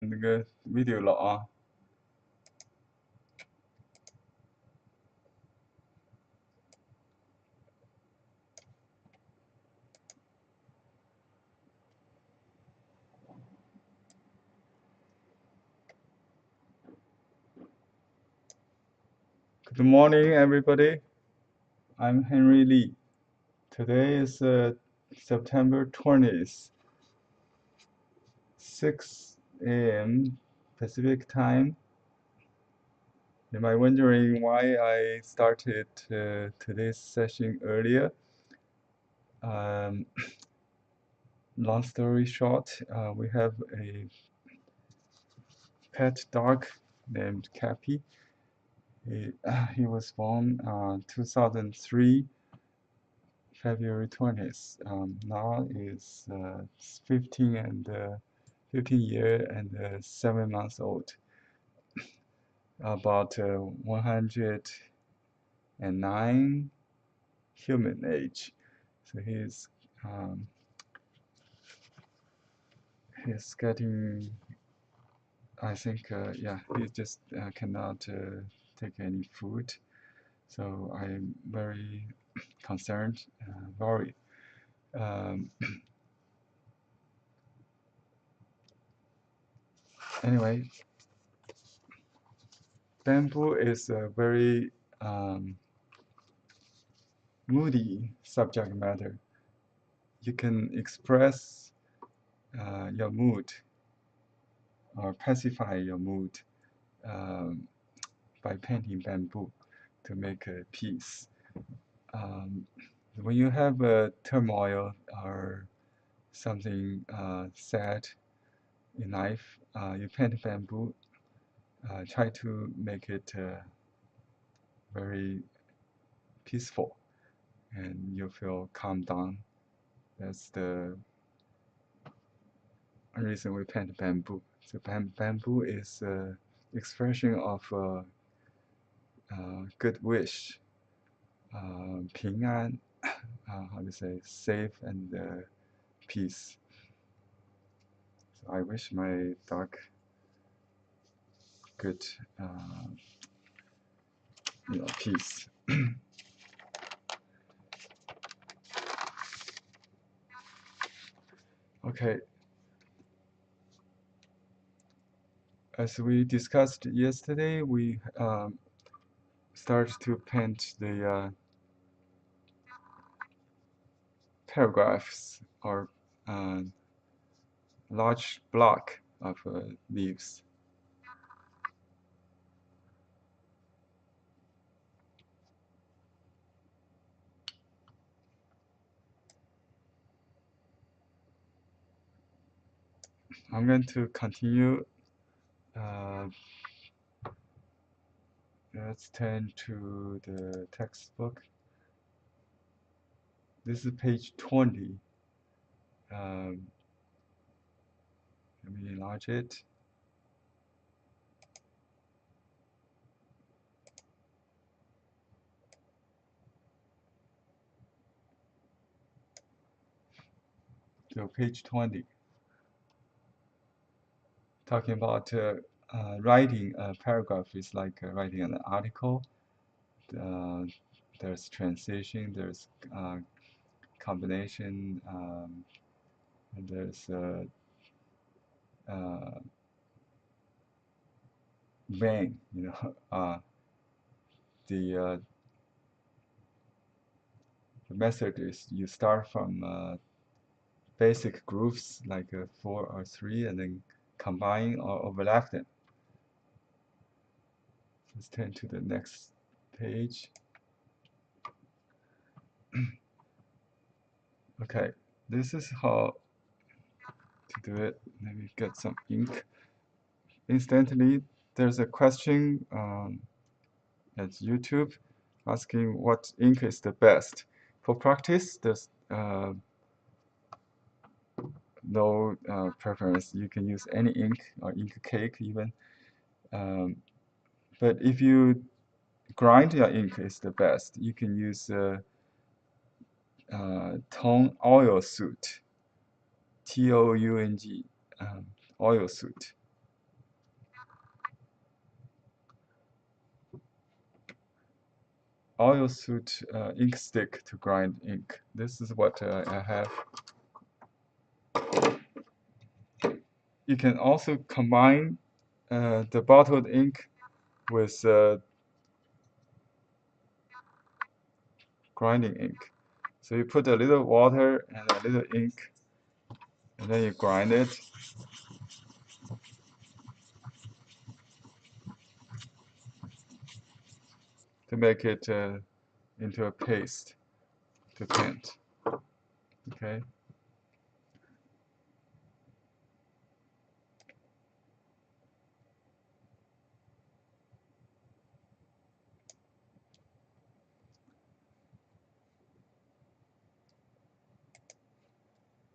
那个 video 了啊。Good morning, everybody. I'm Henry Lee. Today is September 20th, 6 a.m. Pacific time. You might be wondering why I started today's session earlier. Long story short, we have a pet dog named Cappy. He was born 2003, February 20th. Now is 15 year and 7 months old. About 109 human age. So he's getting, I think, yeah, he just cannot take any food. So I'm very concerned, worried. Anyway, bamboo is a very moody subject matter. You can express your mood or pacify your mood by painting bamboo to make peace. When you have a turmoil or something sad in life, you paint bamboo, try to make it very peaceful, and you feel calm down. That's the reason we paint bamboo. So bamboo is expression of good wish, 平安, how to say, safe and peace. So I wish my dog good, peace. Okay. As we discussed yesterday, we start to paint the paragraphs or large block of leaves. I'm going to continue. Let's turn to the textbook. This is page 20. Let me enlarge it. So page 20. Talking about writing a paragraph is like writing an article. There's transition, there's combination, and there's vein. The method is you start from basic groups like 4 or 3, and then combine or overlap them. Let's turn to the next page. Okay, this is how to do it. Let me get some ink. Instantly, there's a question at YouTube asking what ink is the best. For practice, there's no preference. You can use any ink or ink cake even. But if you grind your ink is the best, you can use tone oil soot, Toung, oil soot. oil soot ink stick to grind ink. This is what I have. You can also combine the bottled ink with grinding ink. So you put a little water and a little ink, and then you grind it. To make it into a paste to paint. Okay.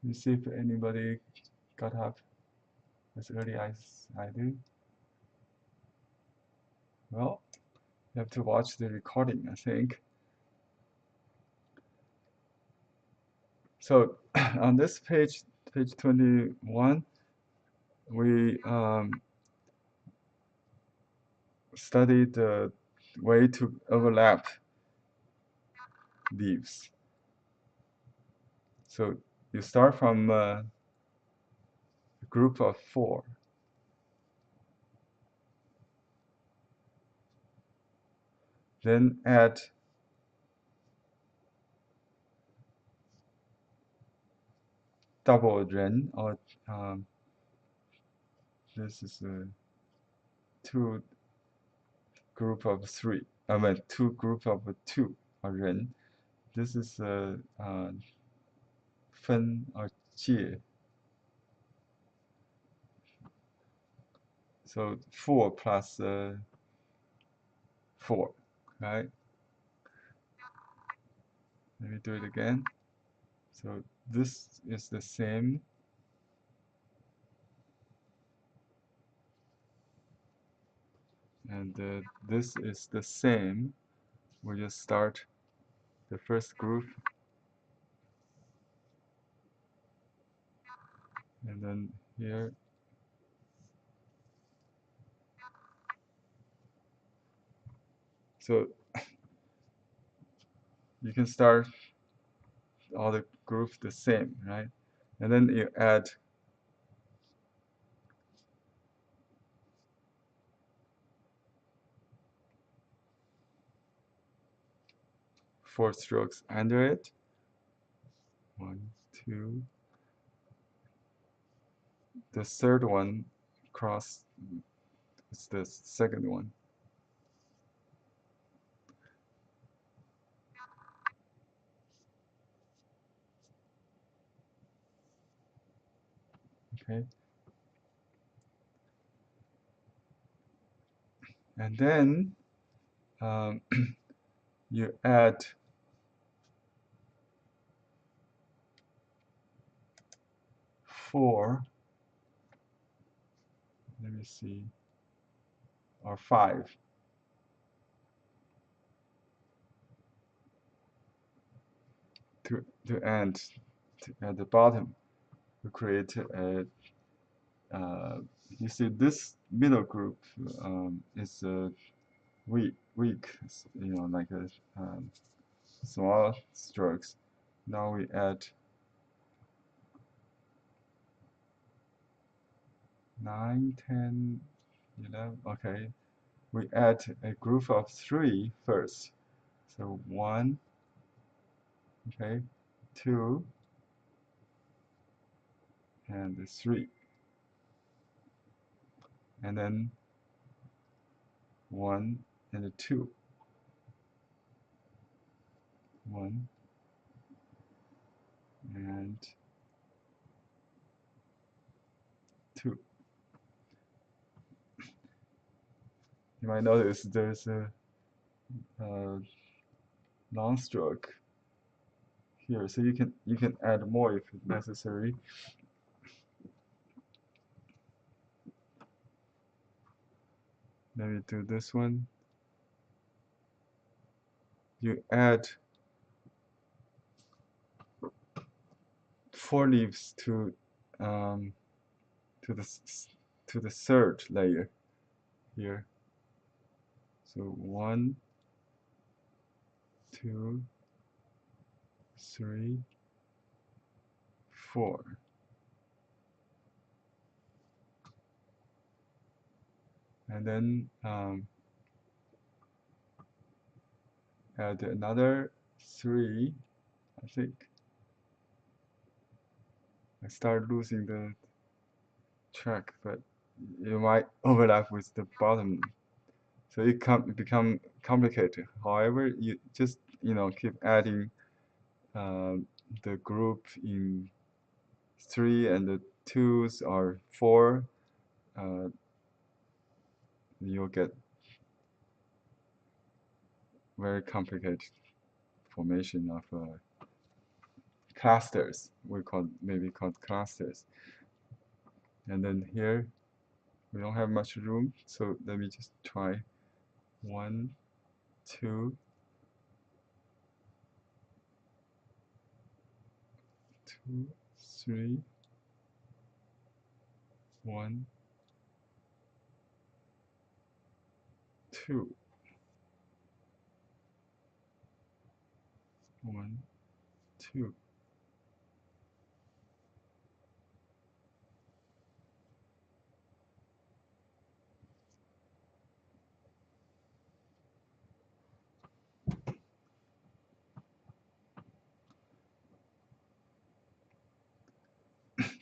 Let me see if anybody got up as early as I do. Well, you have to watch the recording, I think. So on this page, page 21, we studied the way to overlap leaves. So you start from a group of 4. Then add double ren, or this is a 2 group of 3. I mean 2 group of 2 ren. This is a 分 or 界. So 4 plus 4, right? Let me do it again. So this is the same. And this is the same. We just start the first group. And then here. So you can start all the groups the same, right? And then you add 4 strokes under it. 1, 2. The third one cross is the second one. Okay. And then you add 4. Let me see. Or 5. To end at the bottom to create a you see this middle group is weak, like a small strokes. Now we add 9, 10, 11. Okay, we add a group of 3 first. So 1, okay, 2, and 3, and then 1 and 2, 1 and 2. You might notice there's a long stroke here, so you can add more if necessary. Maybe do this one. You add 4 leaves to the third layer here. So 1, 2, 3, 4. And then add another 3. I think I start losing the track, but you might overlap with the bottom, so it become complicated. However, you just keep adding the group in 3 and the 2s or 4. You'll get very complicated formation of clusters. We maybe called clusters. And then here we don't have much room, so let me just try 1, 2, 2, 3, 1, 2, 1, 2.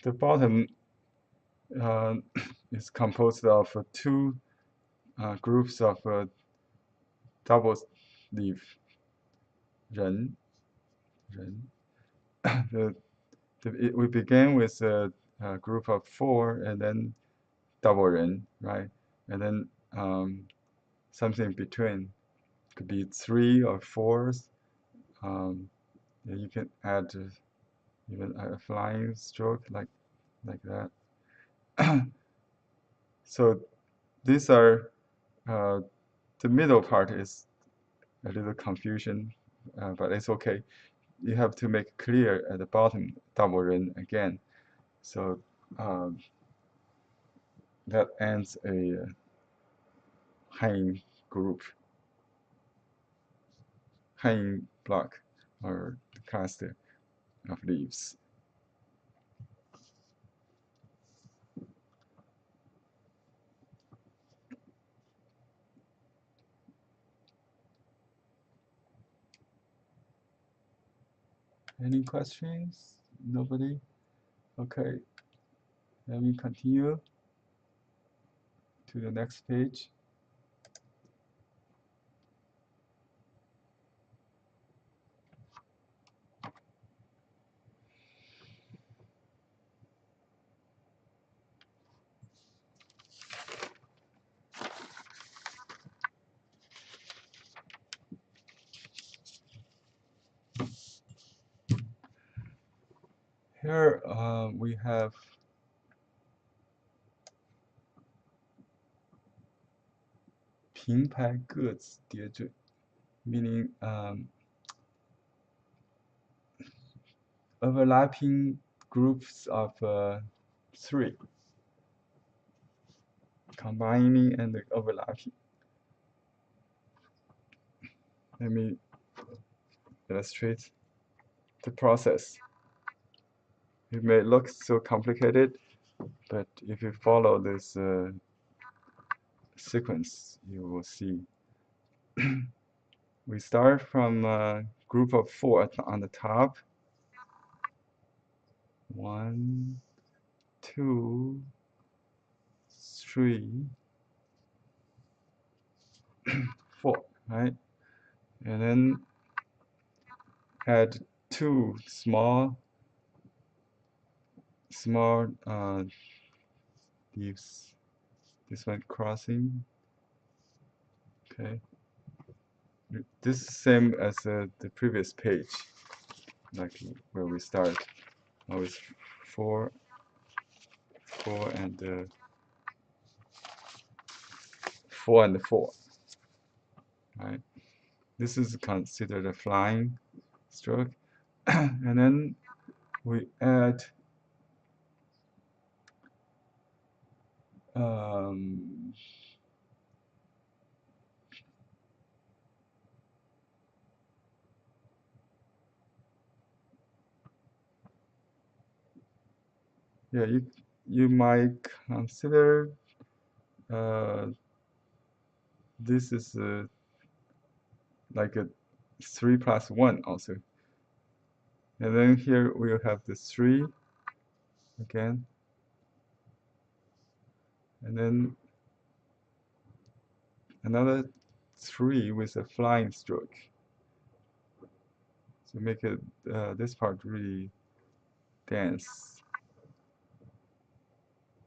The bottom is composed of 2 groups of double leaf 人. We began with a group of 4 and then double 人, right? And then something between could be 3 or 4s. And you can add even a flying stroke like that. So these are the middle part is a little confusion, but it's okay. You have to make clear at the bottom double 人 again. So that ends a hanging group, hanging block or cluster of leaves. Any questions? Nobody? Okay, let me continue to the next page. Here we have平排各子叠缀, meaning overlapping groups of 3, combining and overlapping. Let me illustrate the process. It may look so complicated, but if you follow this sequence, you will see. We start from a group of 4 on the top. 1, 2, 3, 4, right? And then add 2 small leaves. This one crossing. Okay. This is same as the previous page, like where we start. Always 4, 4, and 4 and 4. Right. This is considered a flying stroke, and then we add Yeah, you might consider this is like a 3 plus 1 also. And then here we'll have the 3 again. And then another 3 with a flying stroke. So make it this part really dense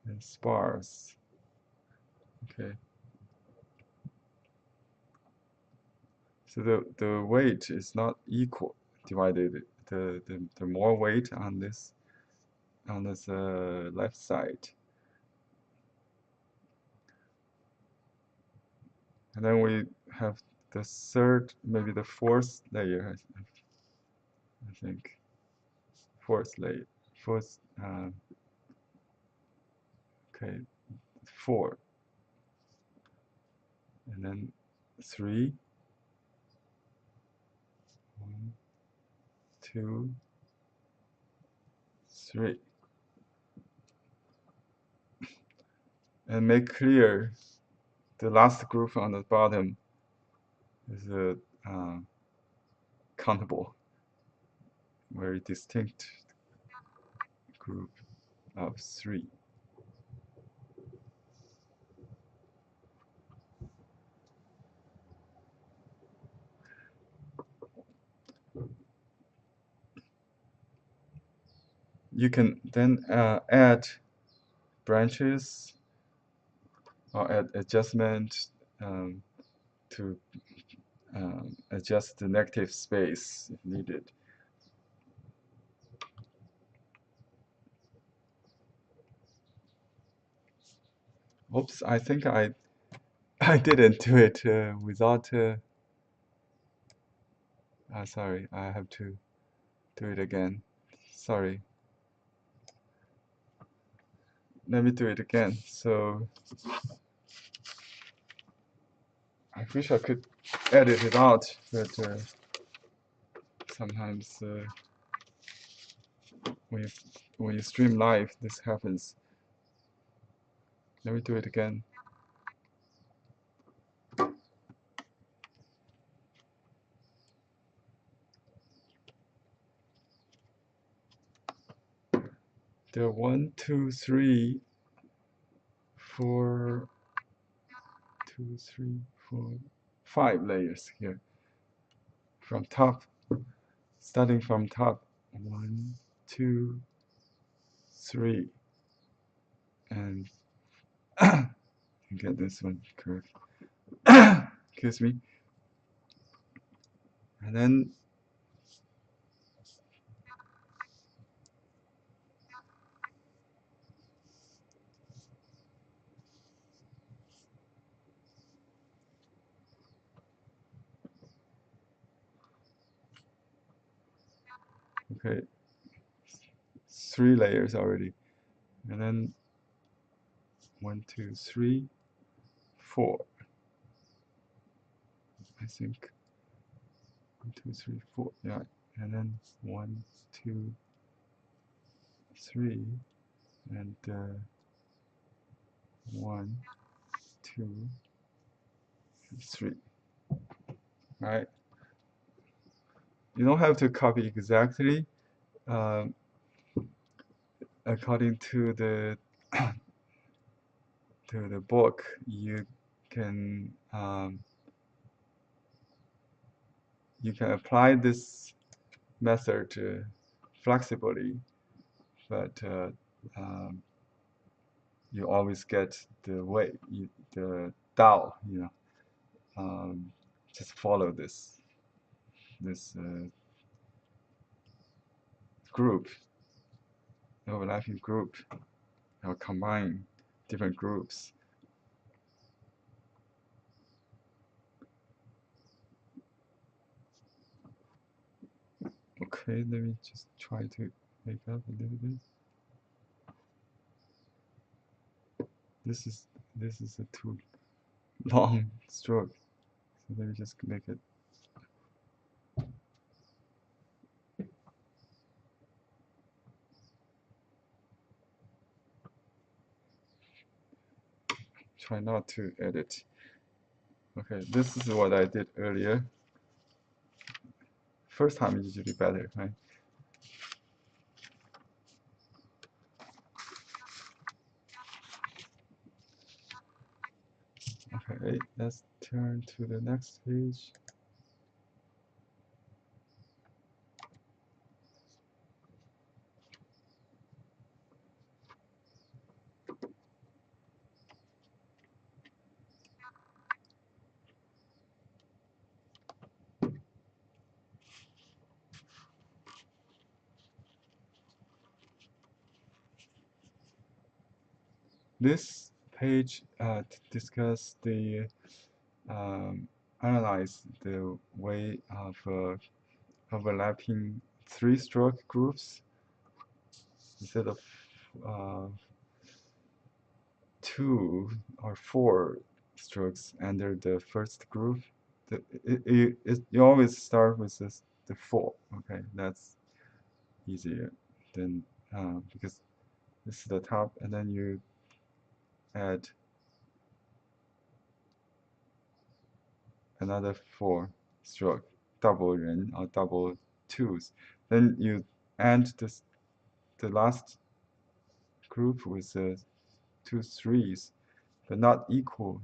and sparse. Okay. So the weight is not equal divided. The more weight on this left side. And then we have the third, maybe the fourth layer, I think. Fourth layer. Fourth, okay, 4. And then 3. 1, 2, 3. And make clear the last group on the bottom is a countable, very distinct group of 3. You can then add branches or add adjustment to adjust the negative space if needed. Oops, I think I didn't do it without. Sorry, I have to do it again. Sorry. Let me do it again. So I wish I could edit it out, but sometimes when you stream live, this happens. Let me do it again. There are 1, 2, 3, 4, 2, 3, 4, 5 layers here. From top, starting from top, 1, 2, 3, and get this one correct. Excuse me. And then okay, 3 layers already. And then 1, 2, 3, 4. I think 1, 2, 3, 4. Yeah. And then 1, 2, 3, and 1, 2, 3. Right. You don't have to copy exactly. According to the book, you can apply this method flexibly, but you always get the way, the Tao, just follow this group, overlapping group, or combine different groups. Okay, let me just try to make up a little bit. This is a too long stroke, so let me just make it. try not to edit. Okay, this is what I did earlier. First time is usually better, right? Okay, let's turn to the next page. This page discuss the analyze the way of overlapping three-stroke groups instead of uh, 2 or 4 strokes under the first group. You always start with the 4. Okay, that's easier than because this is the top, and then you add another 4 stroke, double ren or double twos. Then you end the last group with 2 3s, but not equal.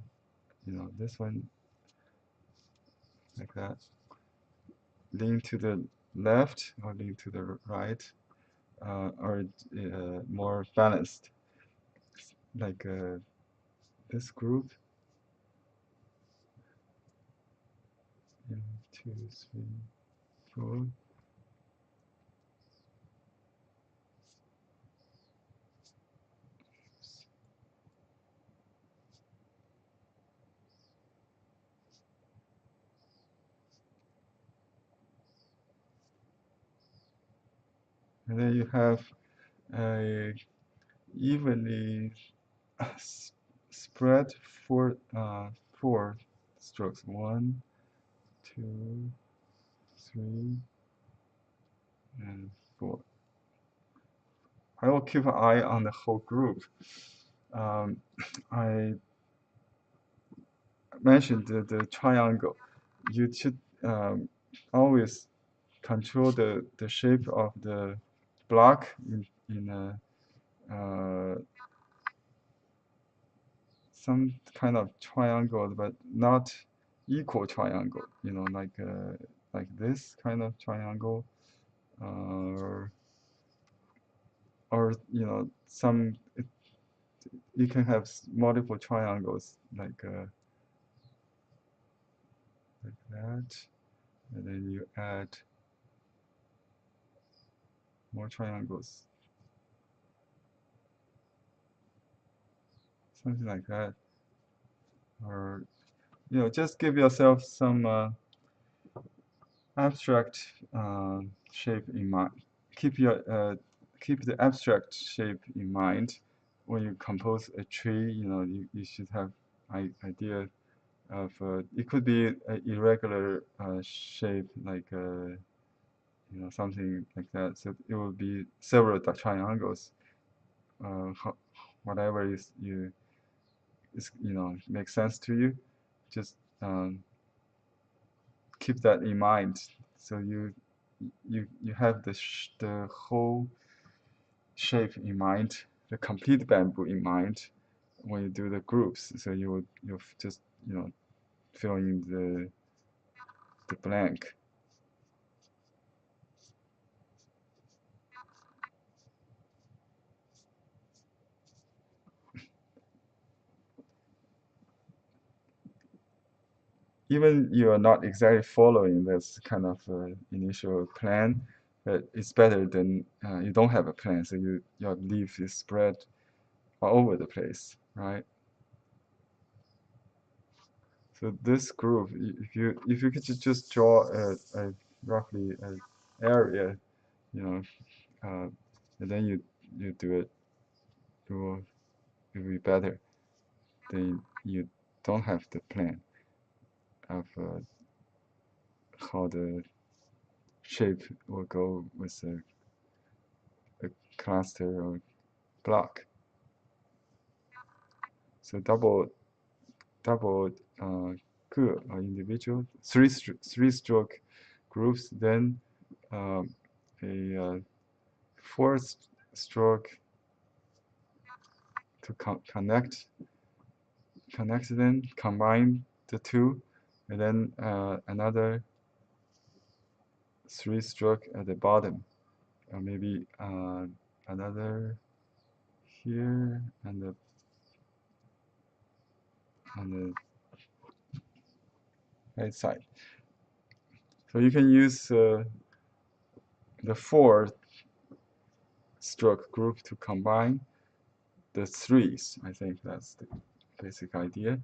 You know, this one like that. Lean to the left or lean to the right, or more balanced, like this group. 1, 2, 3, 4. And then you have a evenly spread 4 strokes. 1, 2, 3, and 4. I will keep an eye on the whole group. I mentioned the triangle. You should always control the shape of the block in some kind of triangle, but not equal triangle. You know, like this kind of triangle, or you know, you can have multiple triangles like that, and then you add more triangles, something like that, or you know, just give yourself some abstract shape in mind. Keep the abstract shape in mind when you compose a tree. You know, you should have idea of it could be an irregular shape, like you know, something like that. So it will be several triangles. Whatever is you know, makes sense to you, just keep that in mind. So you have the whole shape in mind, the complete bamboo in mind when you do the groups. So you'll just, you know, fill in the blank. Even you are not exactly following this kind of initial plan, but it's better than you don't have a plan. So your leaf is spread all over the place, right? So this group, if you could just draw a roughly an area, you know, and then you do it, it will be better than you don't have the plan of how the shape will go with a cluster or block. So double double individual three-stroke groups, then a fourth stroke to connect them, combine the two, and then another three-stroke at the bottom, or maybe another here and on the right side. So you can use the four-stroke group to combine the threes. I think that's the basic idea.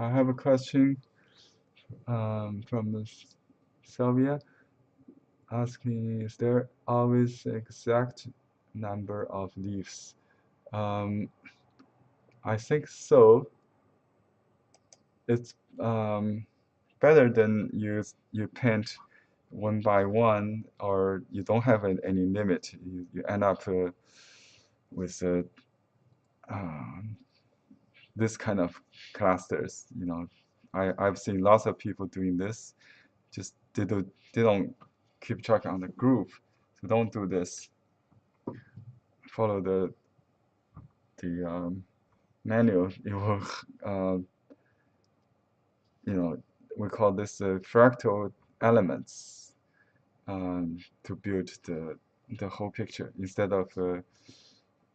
I have a question from Sylvia asking, is there always exact number of leaves? I think so. It's better than you paint one by one, or you don't have any limit. You end up with this kind of clusters. I've seen lots of people doing this. Just they don't keep track on the group, so don't do this. Follow the manual. It will we call this fractal elements to build the whole picture instead of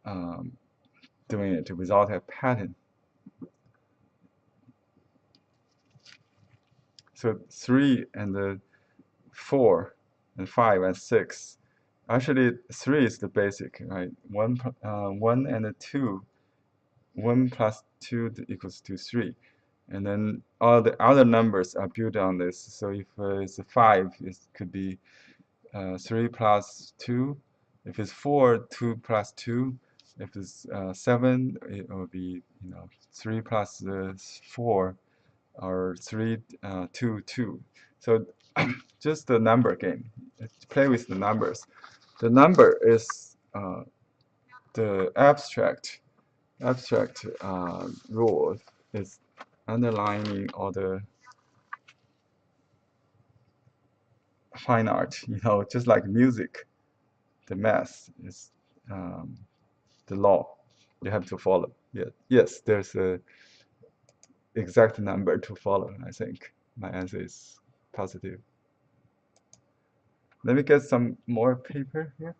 um, doing it without a pattern. So 3 and 4 and 5 and 6. Actually, 3 is the basic, right? 1 and 2. 1 plus 2 equals to 3. And then all the other numbers are built on this. So if it's 5, it could be 3 plus 2. If it's 4, 2 plus 2. If it's 7, it will be 3 plus 4, or 3, 2, 2. So just the number game. Play with the numbers. The number is the abstract rule is underlining all the fine art. Just like music, the math is the law you have to follow. Yeah. Yes, there's a exact number to follow. I think my answer is positive. Let me get some more paper here.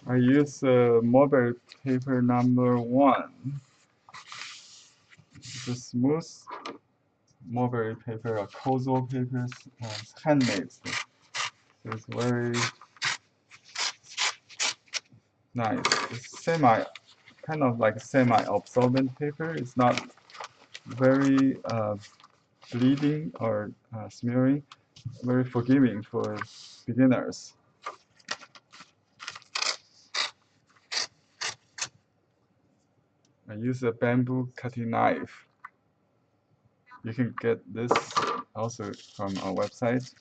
I use Mulberry paper number 1. The smooth Mulberry paper or Kozo papers, it's handmade. So it's very nice. It's kind of like semi-absorbent paper. It's not very bleeding or smearing. Very forgiving for beginners. I use a bamboo cutting knife. You can get this also from our website.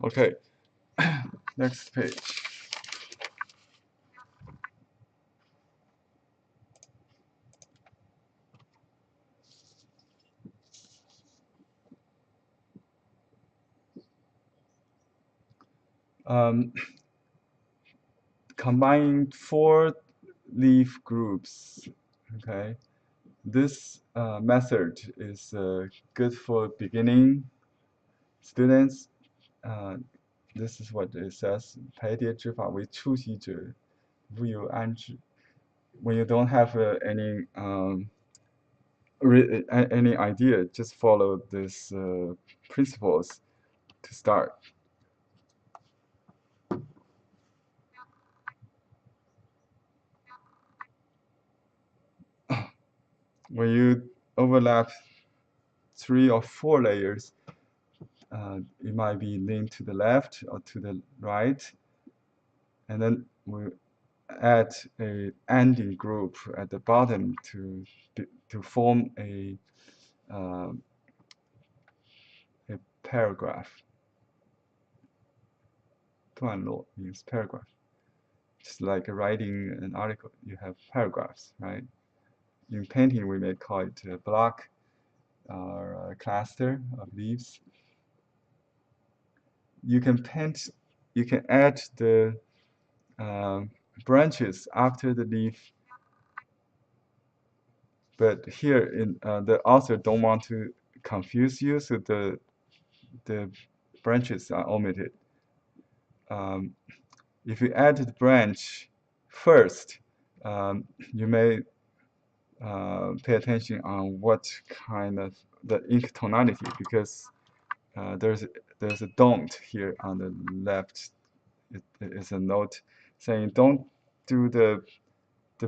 Okay, next page. Combining 4 leaf groups. Okay, this method is good for beginning students. this is what it says. 排迭之法为出席者，无有安置。When you don't have any any idea, just follow these principles to start. When you overlap 3 or 4 layers, it might be lean to the left or to the right, and then we add a ending group at the bottom to form a paragraph. 段落 means paragraph. Just like writing an article, you have paragraphs, right? In painting, we may call it a block or a cluster of leaves. You can paint, you can add the branches after the leaf, but here in the author don't want to confuse you, so the branches are omitted. If you add the branch first, you may pay attention on what kind of the ink tonality, because there's a don't here on the left. It is a note saying don't do the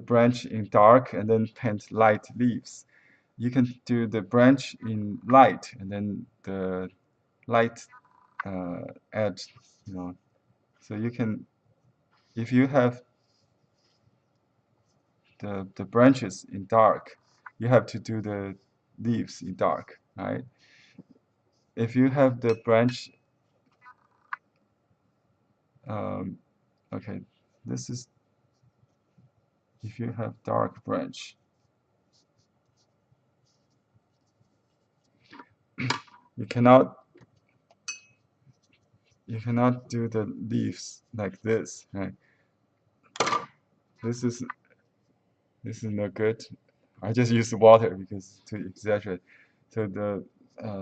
branch in dark and then paint light leaves. You can do the branch in light and then the light add, you know. So you can, if you have the branches in dark, you have to do the leaves in dark, right? If you have the branch, okay, this is if you have dark branch. You cannot do the leaves like this, right? This is not good. I just use water because to exaggerate. So the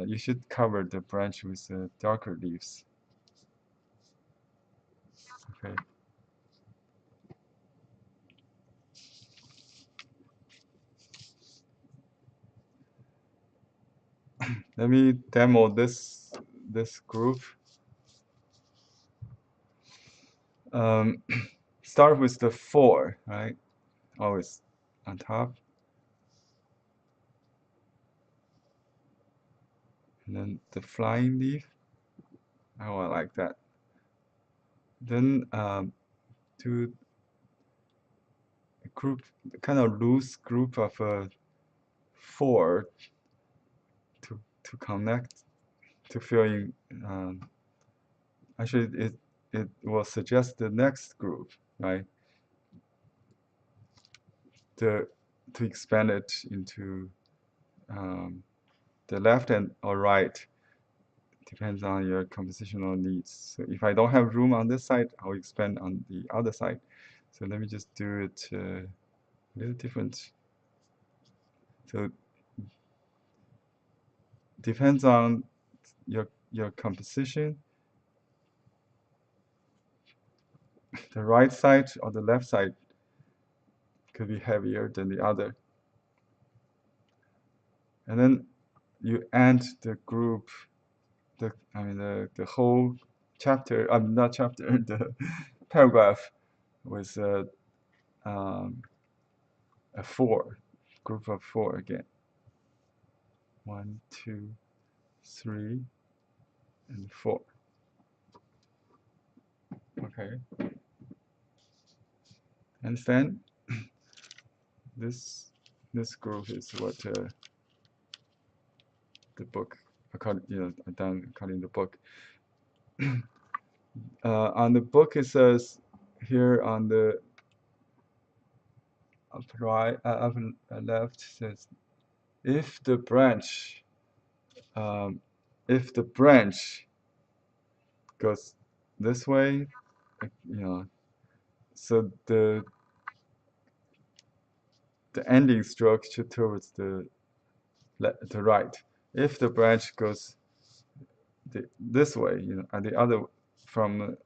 you should cover the branch with darker leaves. Okay. Let me demo this group. Start with the 4, right? Always on top. And then the flying leaf. Oh, I like that. Then to a group, kind of loose group of 4 to connect, to fill in. Actually, it will suggest the next group, right? To expand it into the left and or right, depends on your compositional needs. So if I don't have room on this side, I'll expand on the other side. So let me just do it a little different. So depends on your composition. The right side or the left side could be heavier than the other. And then you end the group, the whole chapter, not chapter, the paragraph with a 4, group of 4 again. 1, 2, 3, and 4. Okay. Understand? This group is what the book, according done according to the book. On the book it says here on the up left says if the branch goes this way, so the ending stroke should towards the right. If the branch goes this way, and the other from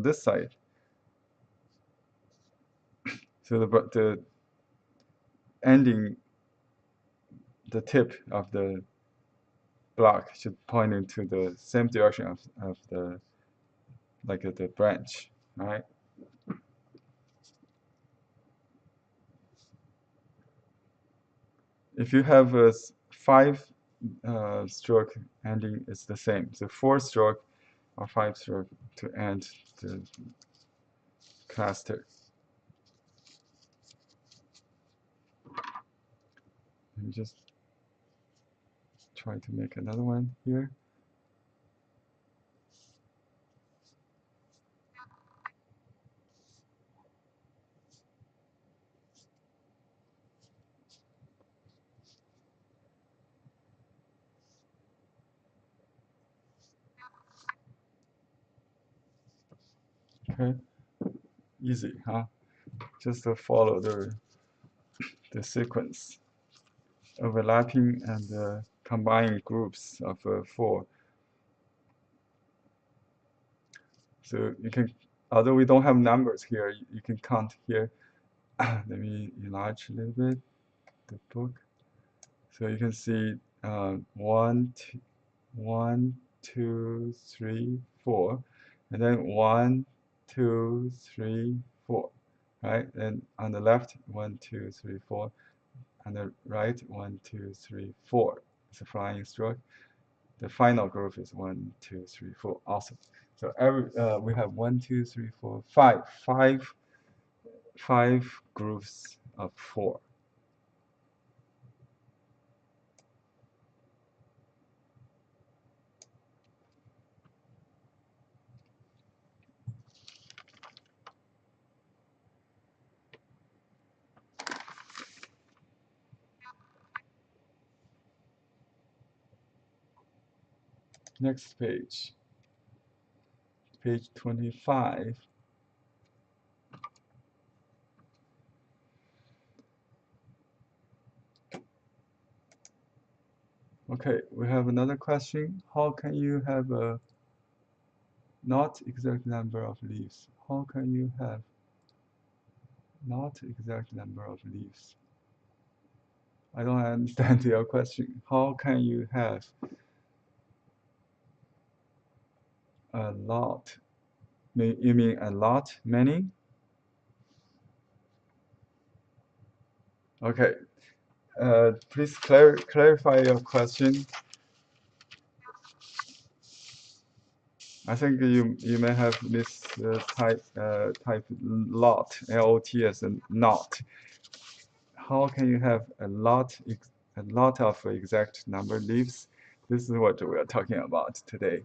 this side. So the ending, the tip of the block should point into the same direction of the the branch, right? If you have a 5 stroke ending, it's the same. So 4 stroke or 5 stroke to end the cluster. Let me just try to make another one here. Okay, easy, huh? Just to follow the sequence, overlapping and combined groups of 4. So you can, although we don't have numbers here, you can count here. Let me enlarge a little bit the book. So you can see 1, 2, 3, 4, and then 1, 2, 3, 4, right? And on the left, 1, 2, 3, 4. On the right, 1, 2, 3, 4. It's a flying stroke. The final group is 1, 2, 3, 4. Awesome. So we have 1, 2, 3, 4, 5 groups of 4. Next page, page 25. Okay, we have another question. How can you have a not exact number of leaves? How can you have not exact number of leaves? I don't understand your question. How can you have a lot? You mean a lot, many? Okay. Please clarify your question. I think you may have type lot, L-O-T as a not. How can you have a lot of exact number leaves? This is what we are talking about today.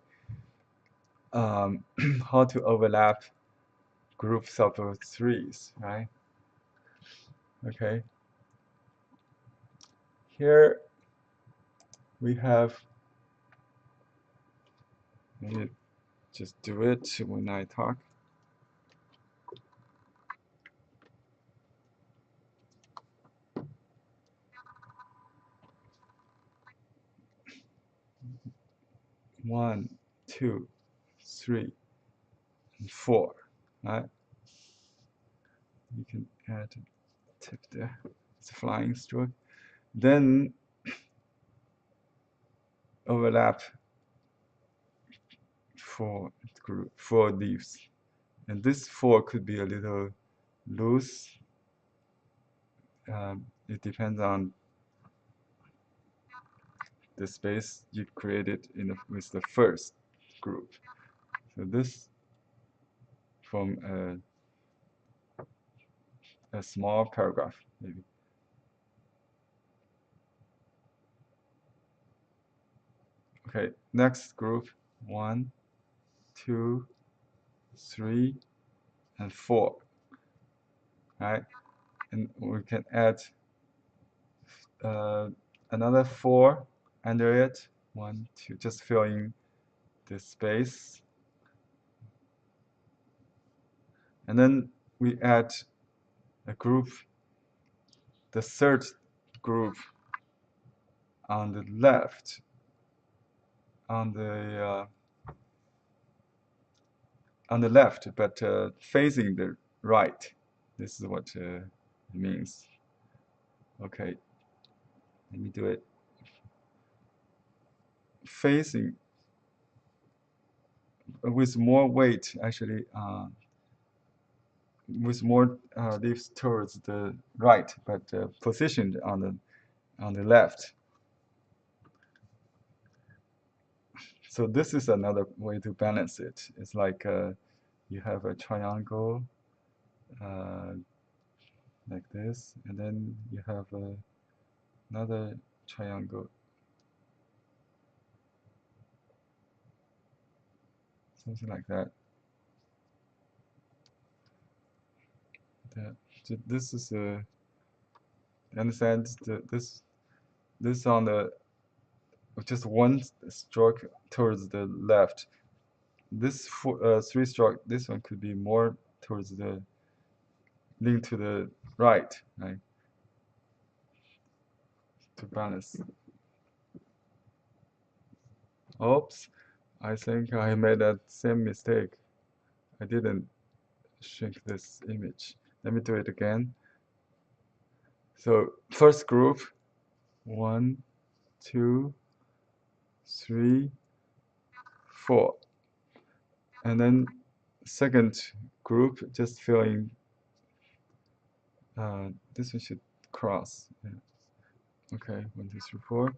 How to overlap groups of 3s, right? Okay. Here we have, let me just do it when I talk. One, 2, 3, and 4, right? You can add a tip there. It's a flying stroke. Then overlap 4 leaves. And this 4 could be a little loose. It depends on the space you created with the first group. So this from a small paragraph, maybe. Okay, next group, 1, 2, 3, and 4. Right, and we can add another 4 under it. 1, 2, just fill in this space. And then we add a group, the third group on the left, on the on the left, but facing the right. This is what it means. Okay, let me do it. Facing with more weight, actually, with more leaves towards the right, but positioned on the left. So this is another way to balance it. It's like you have a triangle uh, like this, and then you have another triangle, something like that. This is understand this on the just one stroke towards the left. This three stroke, this one could be more towards the lean to the right, right, to balance. Oops, I think I made that same mistake. I didn't shrink this image. Let me do it again. So first group, 1, 2, 3, 4, and then second group, just filling. This one should cross. Yeah. Okay, 1, 2, 3, 4.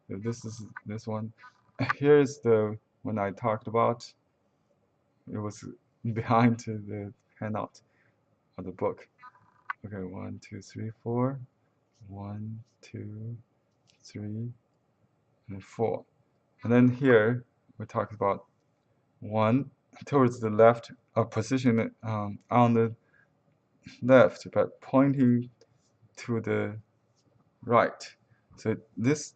So this is this one. Here is the one I talked about. It was behind the handout of the book. Okay, 1, 2, 3, 4. 1, 2, 3, and 4. And then here we talked about 1 towards the left, position on the left, but pointing to the right. So this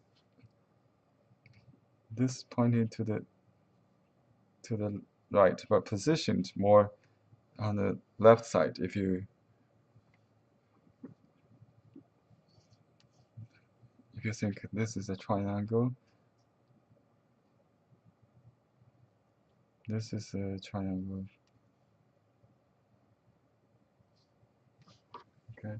pointing to the right, but positioned more on the left side. If you think this is a triangle, this is a triangle. Okay.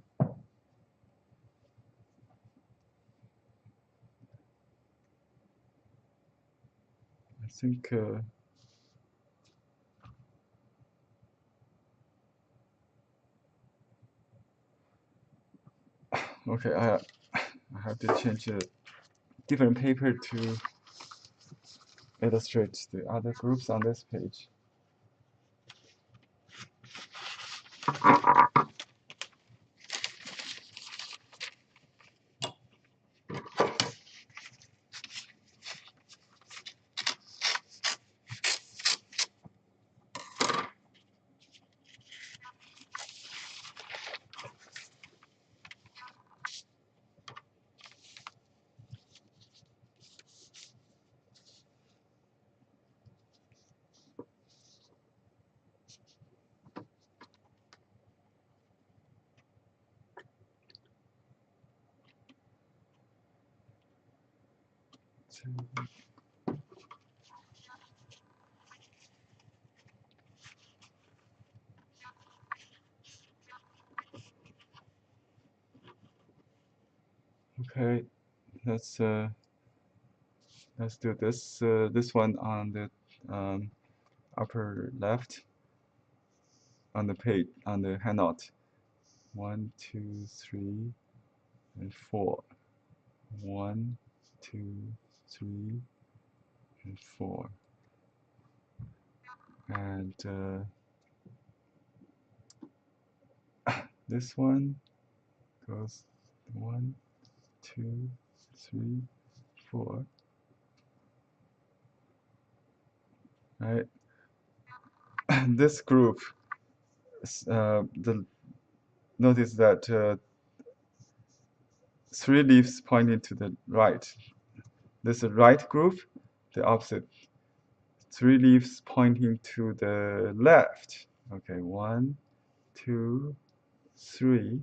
I think okay. I have to change a different paper to illustrate the other groups on this page. Okay, let's do this this one on the upper left on the page on the handout. 1, 2, 3, and 4. 1, 2, 3, and 4. And this one goes 1, 2, 3, 4. Right. This group, notice that 3 leaves pointing to the right. This is right group, the opposite. 3 leaves pointing to the left. Okay, 1, 2, 3.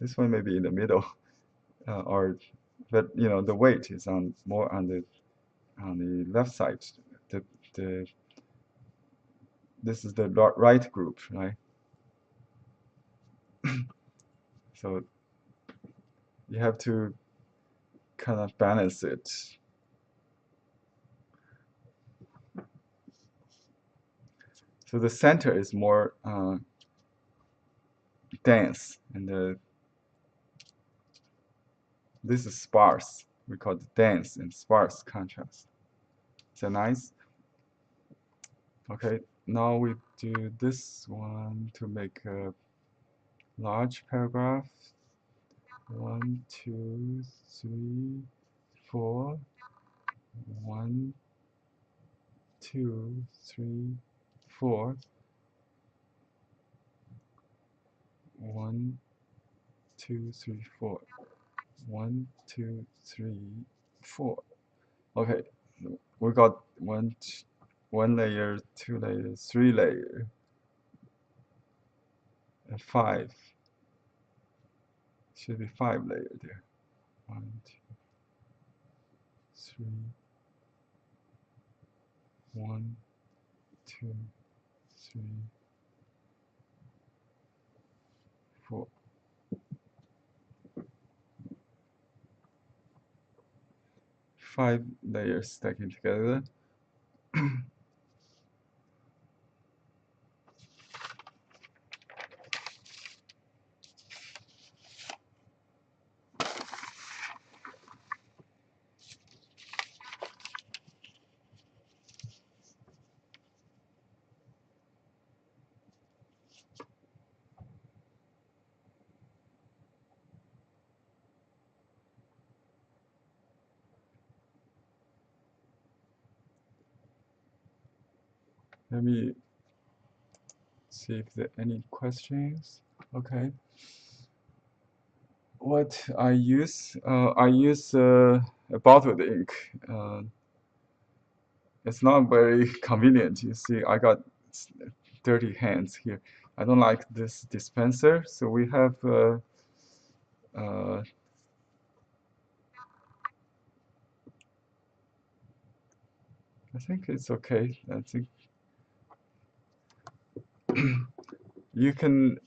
This one may be in the middle, but you know the weight is more on the left side. The this is the right group, right? So you have to kind of balance it. So the center is more dense, and this is sparse. We call it dense and sparse contrast. Is that nice? Okay, now we do this one to make a large paragraph. 1, 2, 3, 4. 1, 2, 3, 4. 1, 2, 3, 4. 1, 2, 3, 4. Okay, we got one layer, 2 layers, 3 layer, and 5. Should be 5 layer there. 1, 2, 3. 1, 2, 3, 4. 5 layers stacking together. Let me see if there are any questions. Okay. What I use a bottled ink. It's not very convenient. You see, I got dirty hands here. I don't like this dispenser, so we have uh, I think it's okay. I think you can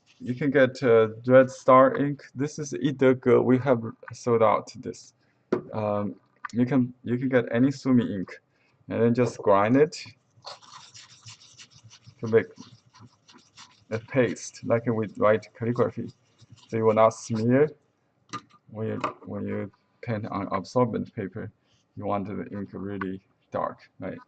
get Red Star ink. This is Idege. We have sold out this. Um, you can get any Sumi ink, and then just grind it to make a paste, like we write calligraphy. So you will not smear when you paint on absorbent paper. You want the ink really dark, right?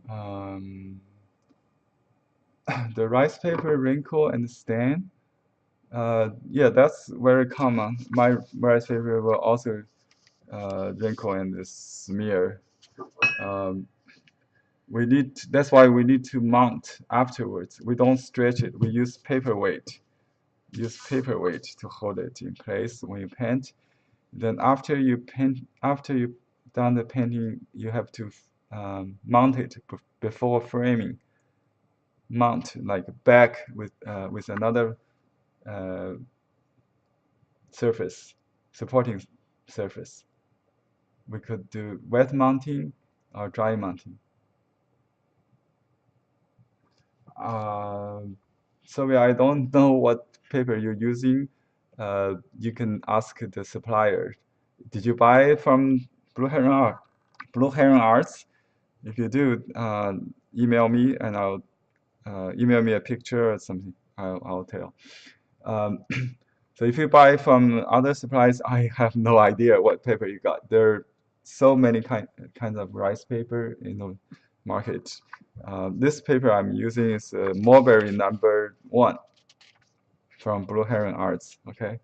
Um, the rice paper wrinkle and stain. Yeah, that's very common. My rice paper will also wrinkle and smear. Um, that's why we need to mount afterwards. We don't stretch it. We use paper weight. Use paper weight to hold it in place when you paint. Then after you done the painting, you have to mount it before framing. Mount like back with another uh, surface, supporting surface. We could do wet mounting or dry mounting. Uh, Sorry, I don't know what paper you're using. You can ask the supplier. Did you buy it from Blue Heron Art? Blue Heron Arts? If you do, email me and I'll email me a picture or something. I'll tell. Um, so if you buy from other suppliers, I have no idea what paper you got. There are so many kinds of rice paper in the market. This paper I'm using is Mulberry #1 from Blue Heron Arts. Okay.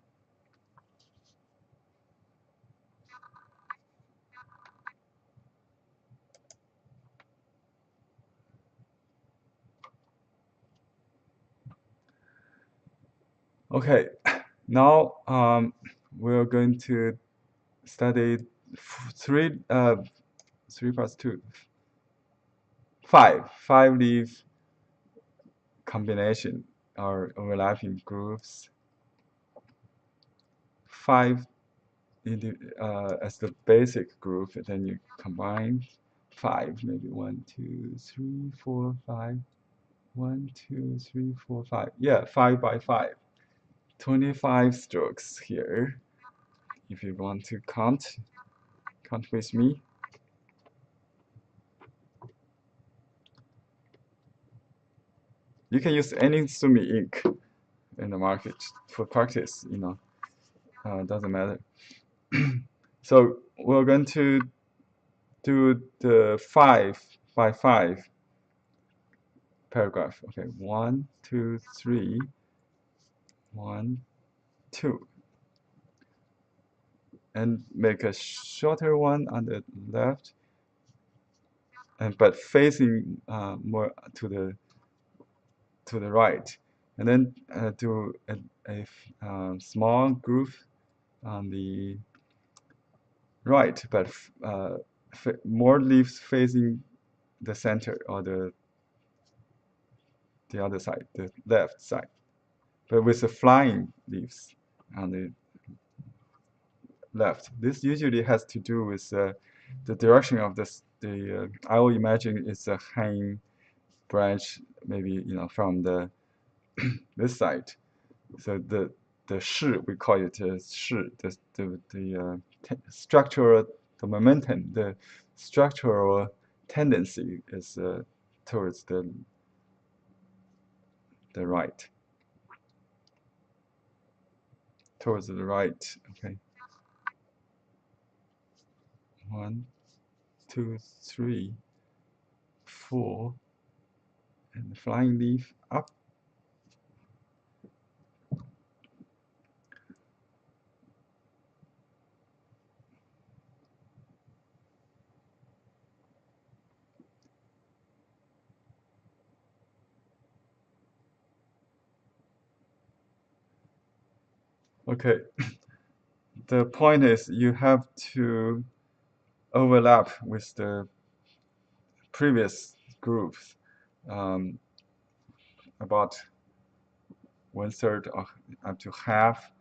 Okay. Now we're going to study 3 plus 2, 5 leaf combination or overlapping grooves. 5 as the basic group, and then you combine 5, maybe 1, 2, 3, 4, 5. 1, 2, 3, 4, 5. Yeah, 5 by 5. 25 strokes here. If you want to count with me. You can use any Sumi ink in the market for practice, doesn't matter. So we're going to do the 5 by 5 paragraph. Okay, 1, 2, 3, 1, 2. And make a shorter one on the left, but facing more to the right. And then do a small groove on the right, but more leaves facing the center or the other side, the left side, but with the flying leaves on the left. This usually has to do with the direction of I will imagine it's a hanging branch, maybe from this side. So the shi, we call it shi, structural, the momentum, the structural tendency is towards the right. Towards the right, okay. 1, 2, 3, 4, and the flying leaf up. Okay, the point is you have to overlap with the previous groups, about 1/3 or up to half,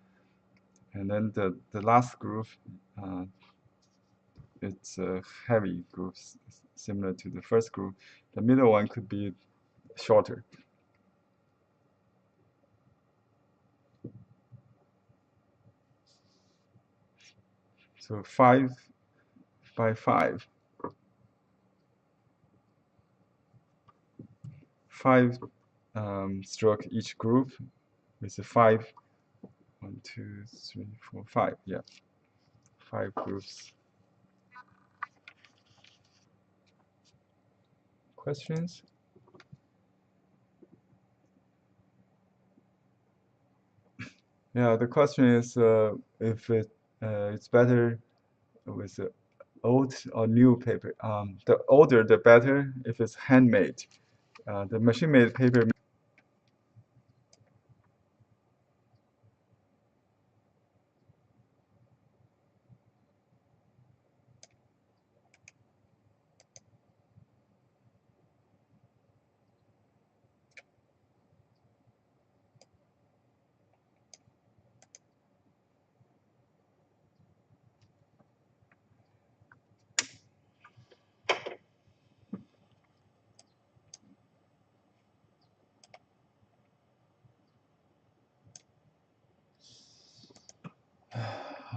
and then the last group, it's a heavy group, similar to the first group. The middle one could be shorter. So 5 by 5. 5 stroke each group with a 5. 1, 2, 3, 4, 5. Yeah, 5 groups. Questions? Yeah, the question is if it's better with old or new paper. The older, the better if it's handmade. The machine-made paper.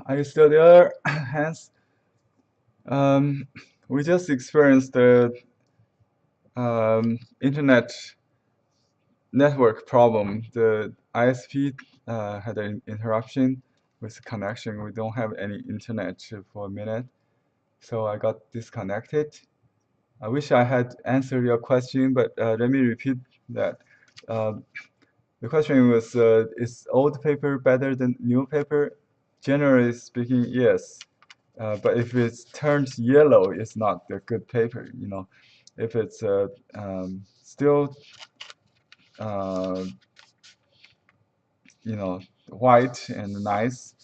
Are you still there, Hans? We just experienced the internet network problem. The ISP had an interruption with connection. We don't have any internet for a minute, so I got disconnected. I wish I had answered your question, but let me repeat that. The question was, is old paper better than new paper? Generally speaking, yes. But if it's turned yellow, it's not a good paper. If it's still white and nice,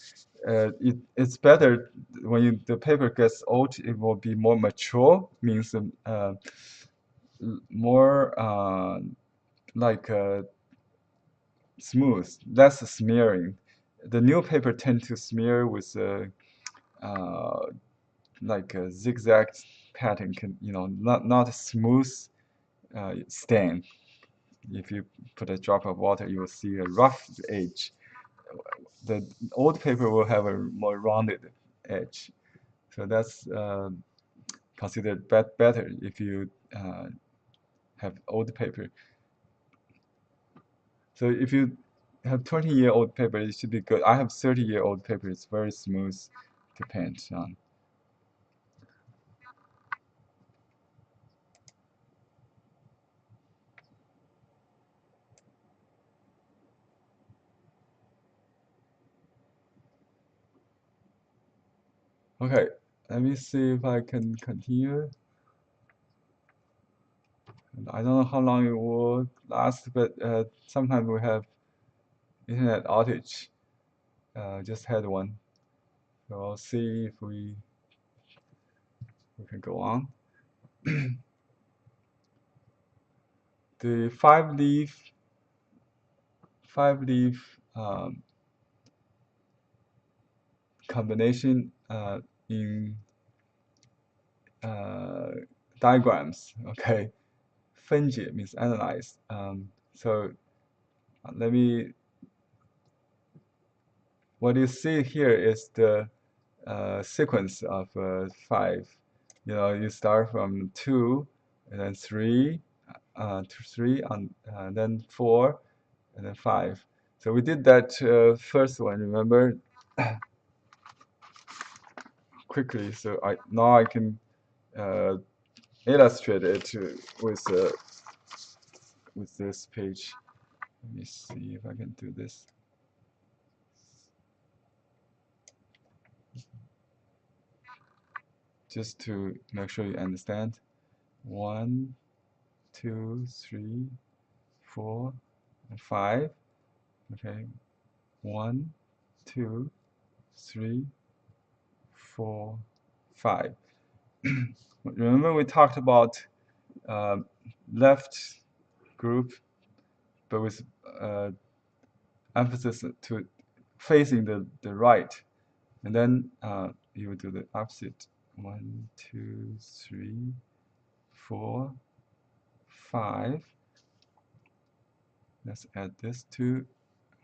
it's better when the paper gets old. It will be more mature, means more like smooth, less smearing. the new paper tend to smear with like a zigzag pattern, not a smooth stain. If you put a drop of water, you will see a rough edge. The old paper will have a more rounded edge. So that's considered better if you have old paper. So if you have 20-year-old paper, it should be good. I have 30-year-old paper. It's very smooth to paint on. Okay, let me see if I can continue. I don't know how long it will last, but sometimes we have internet outage. Just had one. So I'll see if we can go on. The five leaf combination in diagrams. Okay, 分解 means analyze. So let me. What you see here is the sequence of 5. You start from 2, and then 3, to 3, and then 4, and then 5. So we did that first one, remember, quickly. So now I can illustrate it with this page. Let me see if I can do this. Just to make sure you understand. 1, 2, 3, 4, and 5. Okay. 1, 2, 3, 4, 5. Remember we talked about left group, but with emphasis to facing the right, and then you would do the opposite. 1, 2, 3, 4, 5. Let's add this to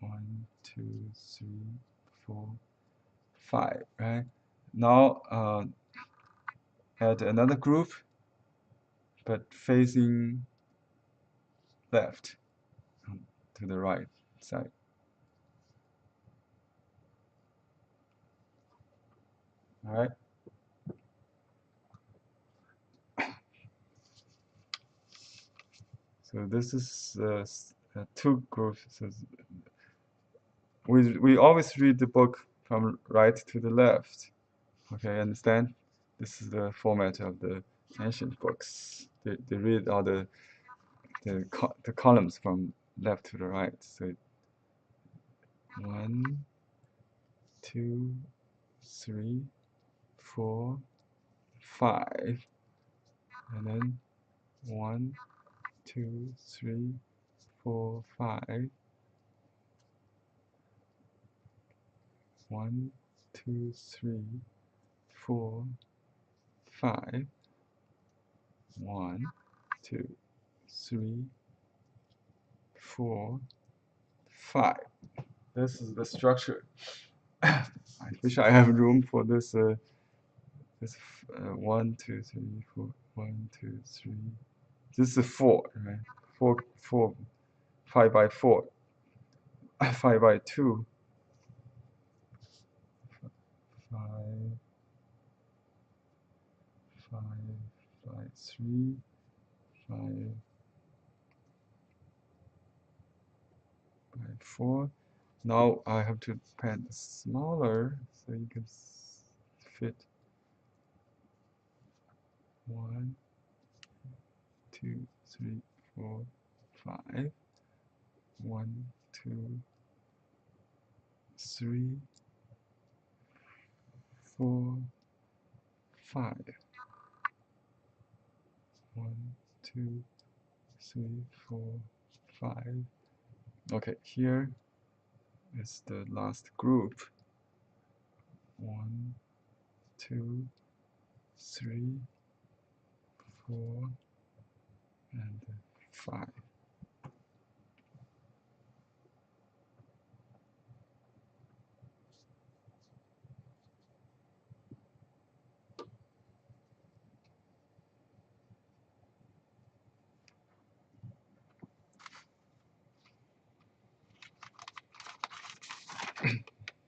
1, 2, 3, 4, 5. Right now, add another group, but facing left to the right side. All right. So this is 2 groups. So we always read the book from right to the left. Okay, understand? This is the format of the ancient books. They read all the columns from left to the right. So 1, 2, 3, 4, 5, and then 1, 2, 3, 4, 5. 1, 2, 3, 4, 5. 1, 2, 3, 4, 5. This is the structure. I wish I have room for this. This 1, 2, 3, 4. 1, 2, 3. This is 4, right? 4, 5 by 4. 5 by 2. 5, 5 by 3. 5 by 4. Now I have to pen smaller so you can fit 1, 2, 3, 4, 5. 1, 2, 3, 4, 5. 1, 2, 3, 4, 5. Okay, here is the last group. 1, 2, 3, 4, and 5.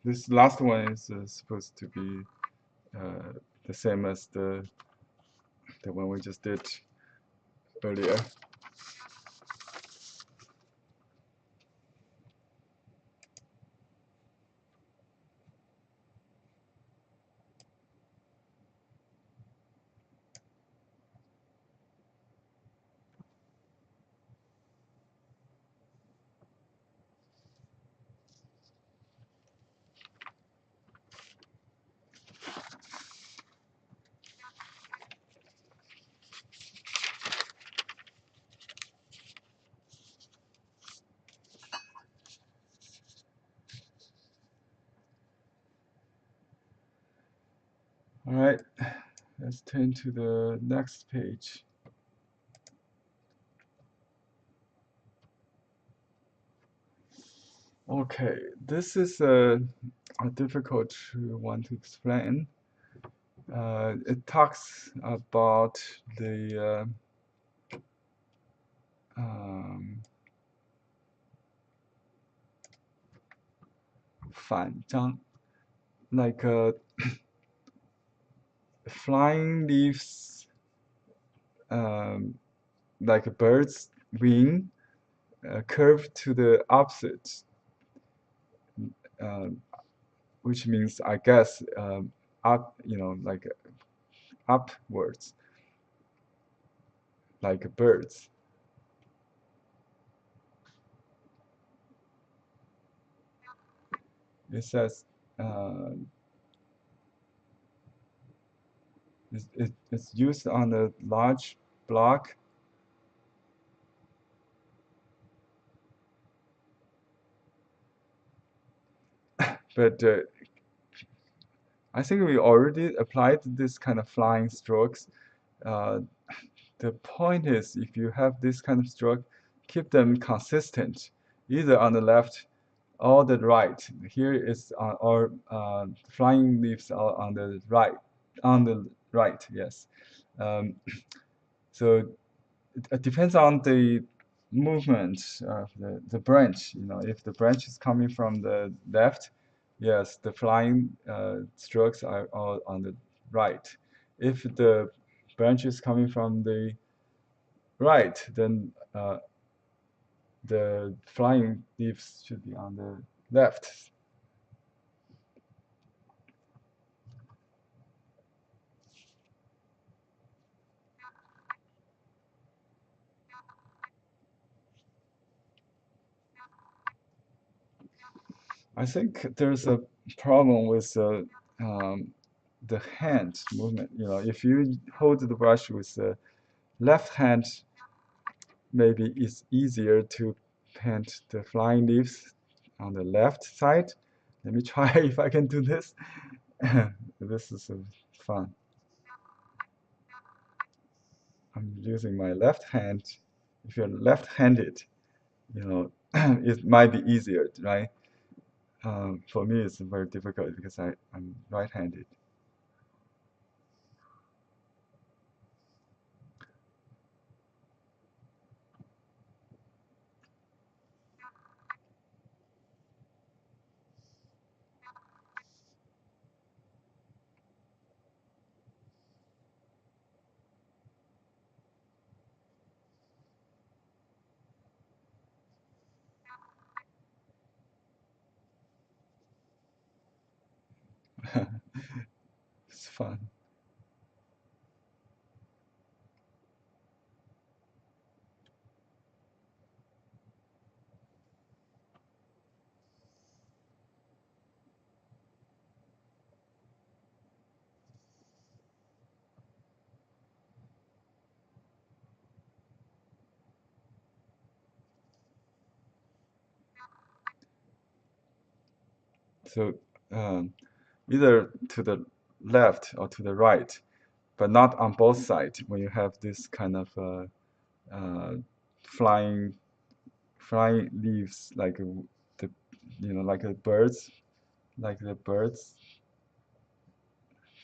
This last one is supposed to be the same as the one we just did earlier. All right, let's turn to the next page. Okay, this is a difficult one to explain. It talks about the um, 反章, like flying leaves, um, like a bird's wing, curve to the opposite, uh, which means, I guess, up, like upwards, like birds. It says it's used on a large block, but I think we already applied this kind of flying strokes. Uh, the point is, if you have this kind of stroke, keep them consistent, either on the left or the right. Here is or flying leaves are on the right. On the right, yes. Um, so it depends on the movement of the branch. If the branch is coming from the left, yes, the flying strokes are all on the right. If the branch is coming from the right, then the flying leaves should be on the left. I think there's a problem with the hand movement. If you hold the brush with the left hand, maybe it's easier to paint the flying leaves on the left side. Let me try if I can do this. This is fun. I'm using my left hand. If you're left-handed, it might be easier, right? For me, it's very difficult because I'm right-handed. It's fun. So either to the left or to the right, but not on both sides when you have this kind of uh, flying leaves like the like the birds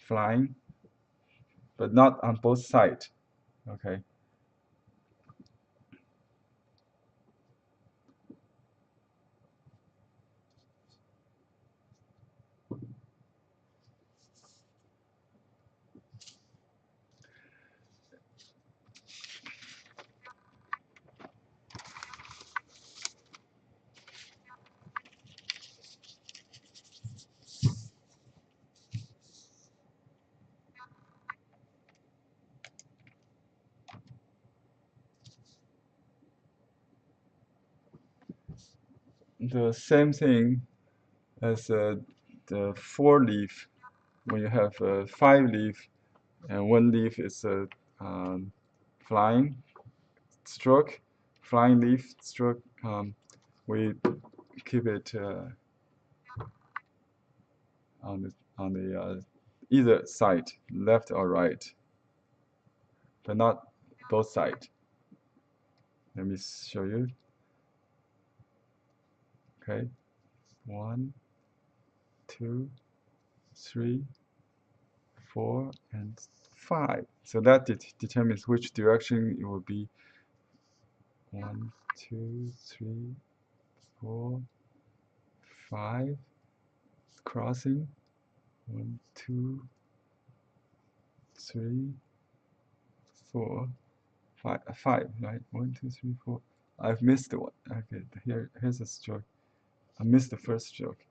flying, but not on both sides. Okay. The same thing as the four leaf. When you have five leaf and one leaf is a flying stroke, flying leaf stroke, we keep it on the either side, left or right, but not both sides. Let me show you. Okay, 1, 2, 3, 4, and 5. So that determines which direction it will be. 1, 2, 3, 4, 5. Crossing. 1, 2, 3, 4, 5. 5, right? 1, 2, 3, 4. I've missed one. Okay, here's a stroke. I missed the first stroke.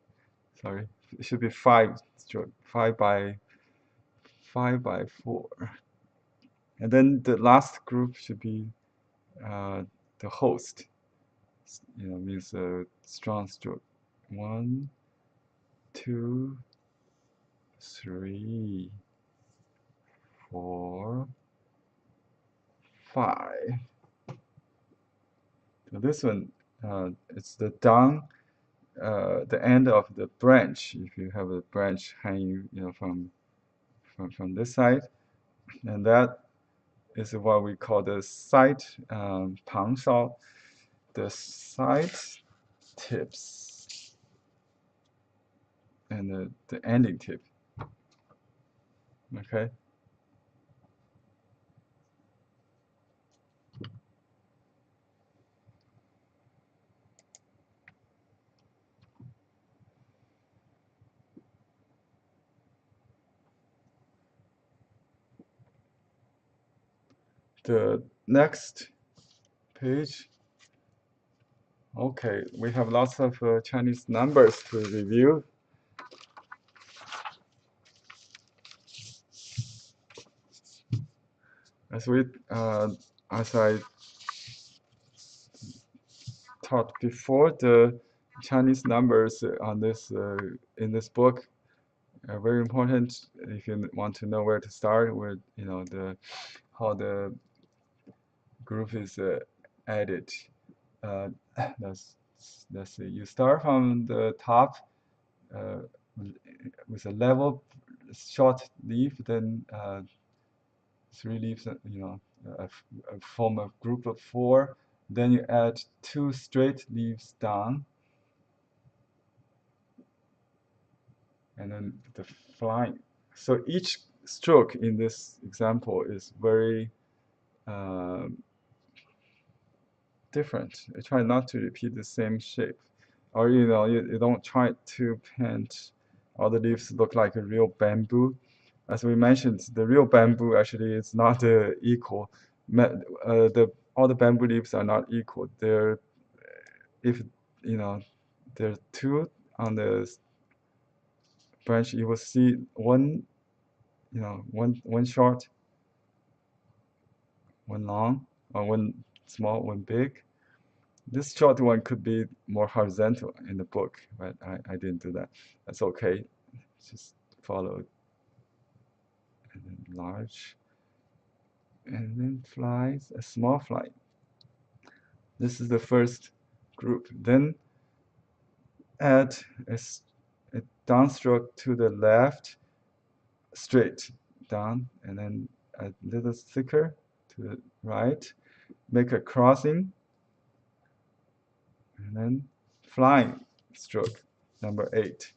Sorry. It should be 5 stroke. 5 by 4. And then the last group should be uh, the host. Means a strong stroke. 1, 2, 3, 4, 5. So this one, it's the down, the end of the branch. If you have a branch hanging, from this side, and that is what we call the side 旁梢, the side tips, and the ending tip. Okay. The next page. Okay, we have lots of Chinese numbers to review. As I taught before, the Chinese numbers on this in this book are very important if you want to know where to start with, how the group is added. Uh, let's see. You start from the top uh, with a level short leaf, then 3 leaves, form a group of 4. Then you add 2 straight leaves down, and then the flying. So each stroke in this example is very different. I try not to repeat the same shape, or you don't try to paint all the leaves look like a real bamboo. As we mentioned, the real bamboo actually is not equal. All the bamboo leaves are not equal. If you know there are 2 on the branch, you will see one one short, one long, or one small, one big. This short one could be more horizontal in the book, but I didn't do that. That's okay. Just follow, and then large, and then flies, a small fly. This is the first group. Then add a downstroke to the left, straight down, and then a little thicker to the right. Make a crossing, and then flying stroke, number 8.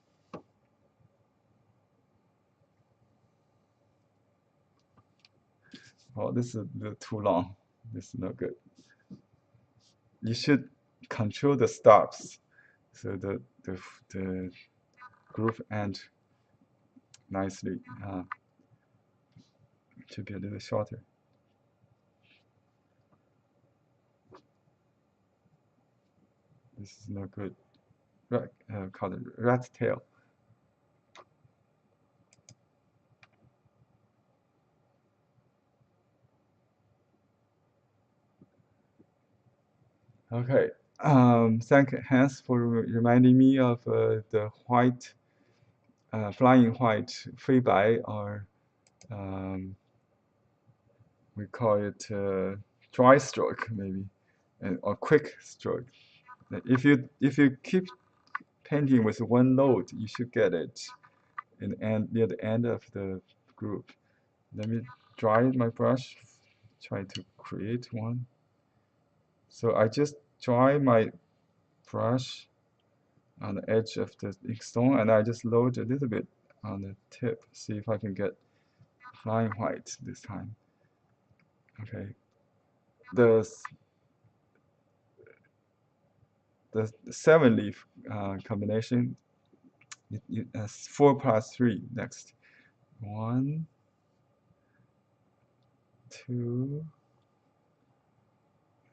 Oh, this is a little too long. This is not good. You should control the stops, so the groove end nicely. Should be a little shorter. This is not good. Called it rat tail. Okay. Thank Hans for reminding me of the white, flying white 飞白, or we call it dry stroke maybe, or quick stroke. If you keep painting with one load, you should get it near the end of the group. Let me dry my brush, try to create one. So I just dry my brush on the edge of the ink stone, and I just load a little bit on the tip, see if I can get flying white this time. Okay. The 7-leaf combination, 4 plus 3 next. 1, 2.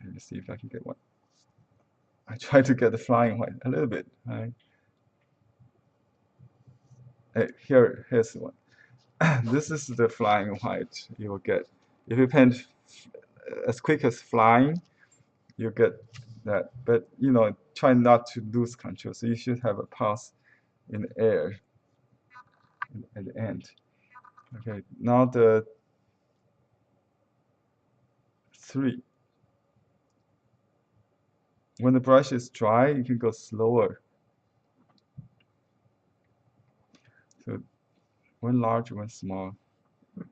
Let me see if I can get one. I try to get the flying white a little bit. Right? Hey, here's one. This is the flying white you will get. If you paint as quick as flying, you get that. But try not to lose control. So you should have a pulse in the air at the end. Okay, now the 3. When the brush is dry, you can go slower. So one large, one small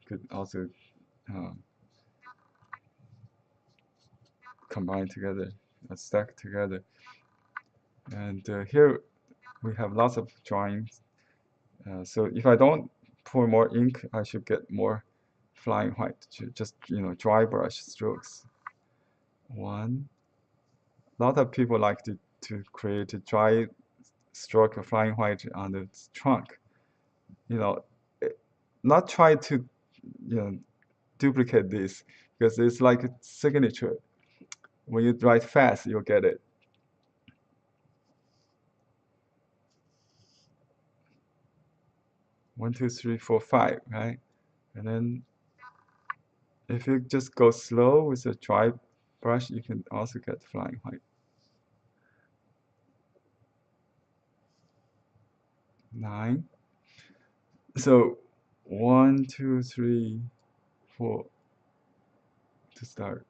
could also combine together, stack together. And here we have lots of drawings. So if I don't pour more ink, I should get more flying white. Just dry brush strokes. 1. A lot of people like to create a dry stroke of flying white on the trunk. Not try to duplicate this, because it's like a signature. When you write fast, you'll get it. 1, 2, 3, 4, 5, right? And then if you just go slow with a dry brush, you can also get flying white. 9. So 1, 2, 3, 4 to start.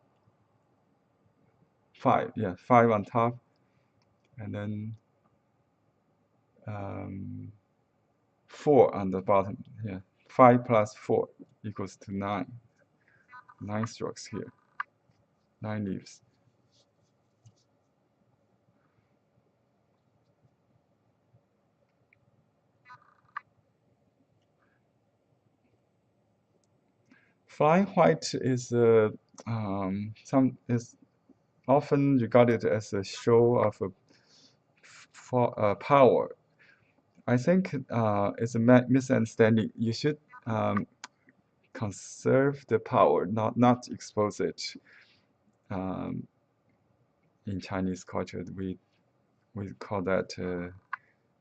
5, yeah, 5 on top, and then 4 on the bottom. Yeah, 5 plus 4 equals to 9. 9 strokes here. 9 leaves. Flying white is often regarded as a show of power. I think it's a misunderstanding. You should conserve the power, not expose it. In Chinese culture, we call that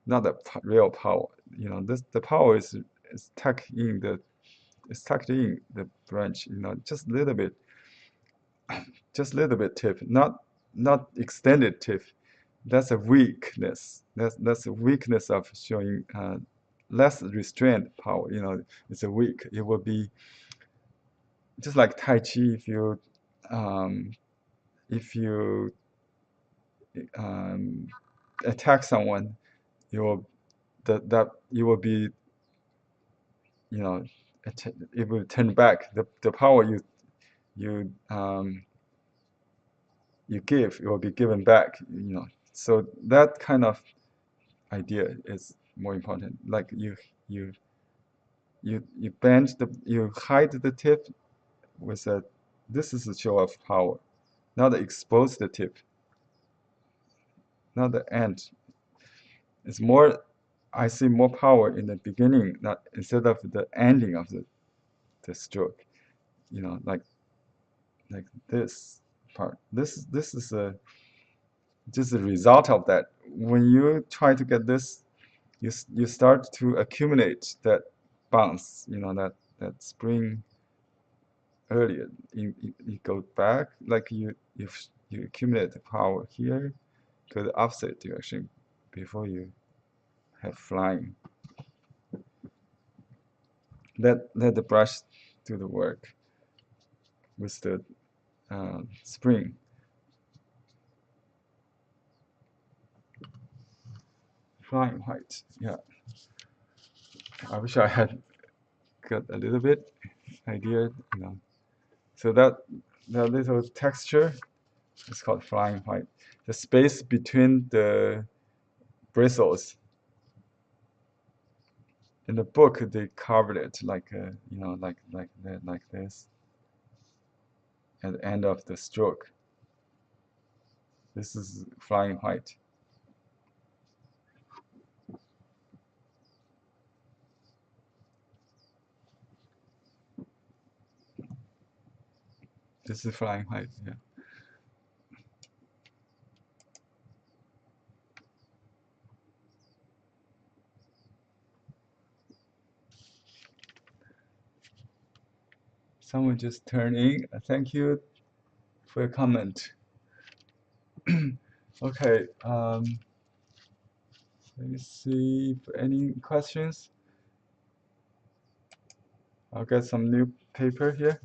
not the real power. The power is tucked in the branch. Just a little bit. Just a little bit tip, not extended tip. That's a weakness. That's a weakness of showing less restrained power. It's a weak. It will be just like Tai Chi. If you attack someone, you will that you will be, you know, it will turn back the power you you give, it will be given back, you know. So that kind of idea is more important. Like you bend you hide the tip with a, this is a show of power, not expose the tip, not the end. It's more, I see more power in the beginning, not instead of the ending of the stroke. You know, like this part. This is a just a result of that. When you try to get this, you start to accumulate that bounce. You know, that spring earlier. You go back, like you accumulate the power here to the opposite direction before you have flying. Let the brush do the work with the spring. Flying white. Yeah, I wish I had got a little bit idea, you know. So that little texture is called flying white. The space between the bristles. In the book, they covered it like you know, like this at the end of the stroke. This is flying white. This is flying white. Yeah. Someone just turned in. Thank you for your comment. Okay. Let me see if any questions. I'll get some new paper here.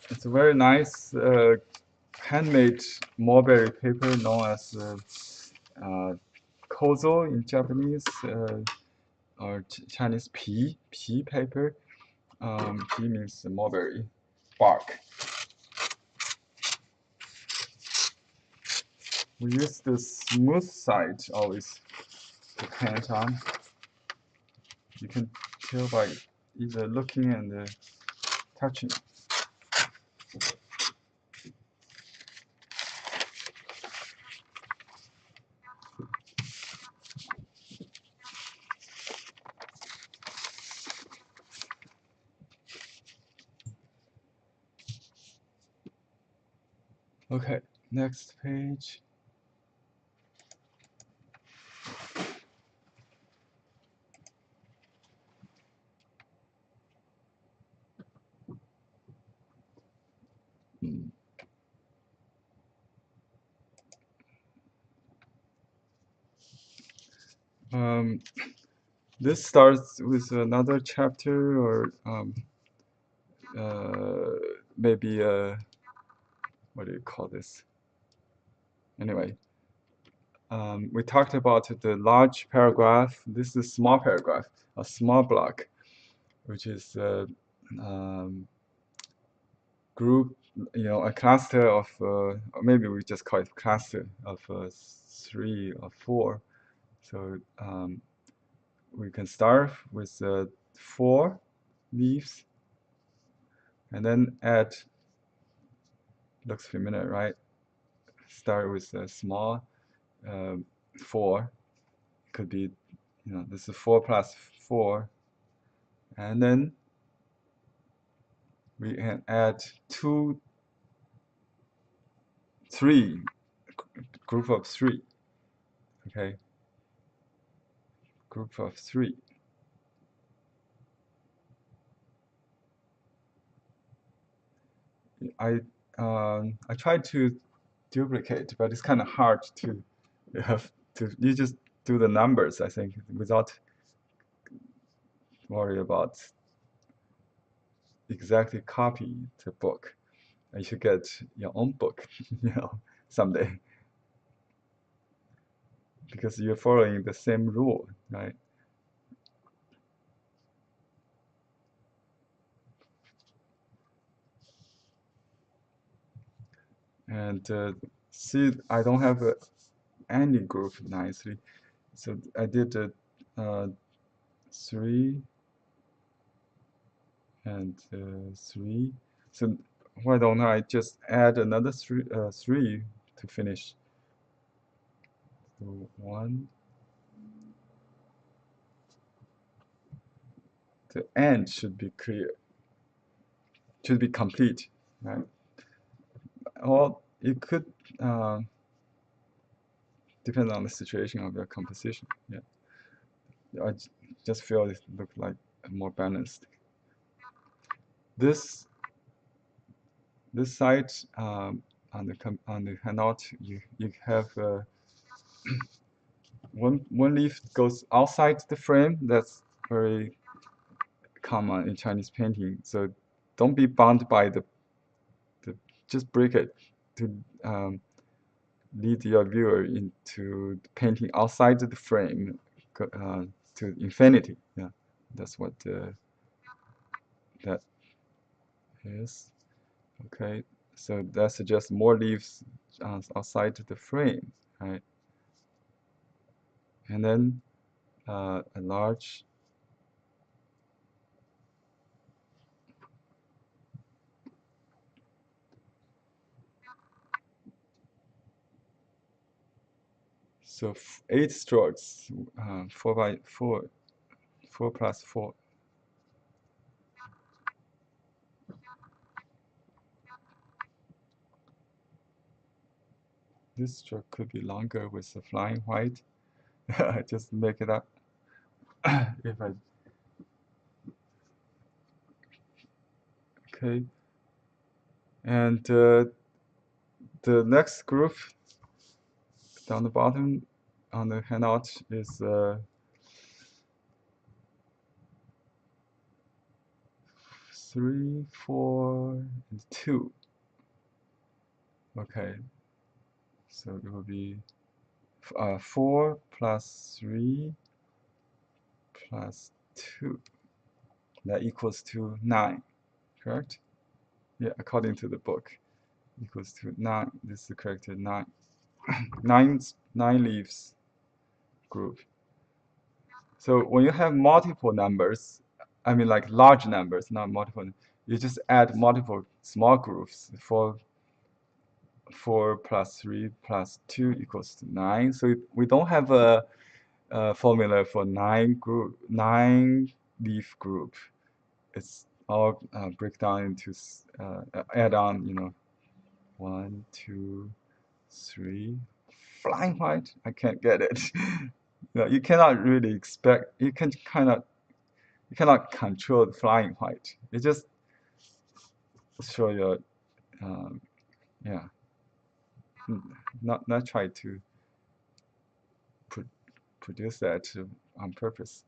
It's a very nice handmade mulberry paper known as kozo in Japanese, or Chinese pi paper. Pi means mulberry bark. We use the smooth side always to paint on. You can tell by either looking and touching. Okay, next page. This starts with another chapter, or maybe what do you call this? Anyway, we talked about the large paragraph. This is small paragraph, a small block, which is group, you know, a cluster of, or maybe we just call it cluster of 3 or 4. So we can start with 4 leaves, and then add, looks familiar, right? Start with a small 4. Could be, you know, this is 4 plus 4, and then we can add 2, 3, group of 3. Okay, group of 3. I tried to duplicate, but it's kind of hard to you just do the numbers, I think, without worry about exactly copy the book. You should get your own book, someday, because you're following the same rule, right? And see, I don't have any group nicely, so I did 3 and 3. So why don't I just add another 3 to finish? So 1. The end should be clear, should be complete, right? Or it could depend on the situation of your composition. Yeah, I just feel it look like more balanced. This side on the handout, you have one leaf goes outside the frame. That's very common in Chinese painting. So don't be bound by the just break it to lead your viewer into painting outside the frame to infinity. Yeah, that's what that is. Okay, so that suggests more leaves outside the frame, right? And then a large. So 8 strokes, 4 by 4, 4 plus 4. This stroke could be longer with the flying white. I just make it up. If I okay, and the next group down the bottom on the handout is 3, 4, and 2. Okay, so it will be 4 plus 3 plus 2. That equals to 9, correct? Yeah, according to the book, equals to 9. This is the correct 9. 9 leaves group. So when you have multiple numbers, I mean like large numbers, not multiple, you just add multiple small groups. 4 plus 3 plus 2 equals to 9. So we don't have a formula for 9 leaf group. It's all breakdown into add on, 1, 2, 3. Flying white, I can't get it. You cannot really expect. You cannot control the flying white. You just show your yeah. Not try to produce that on purpose.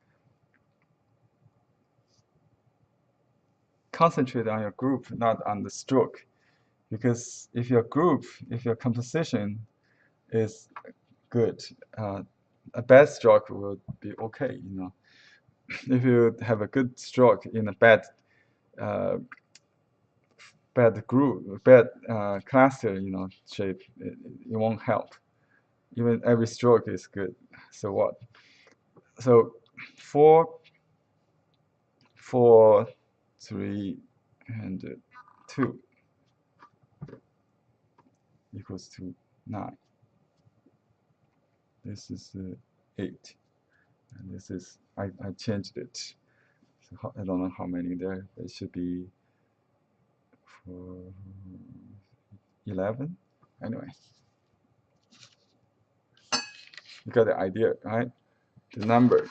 Concentrate on your group, not on the stroke, because if your composition is good, a bad stroke will be okay. If you have a good stroke in a bad group, bad cluster, shape, it won't help. Even every stroke is good. So what? So 4, 4, 3, and 2 equals to 9. This is 8, and this is I changed it. So I don't know how many there. It should be 11. Anyway, you got the idea, right? The number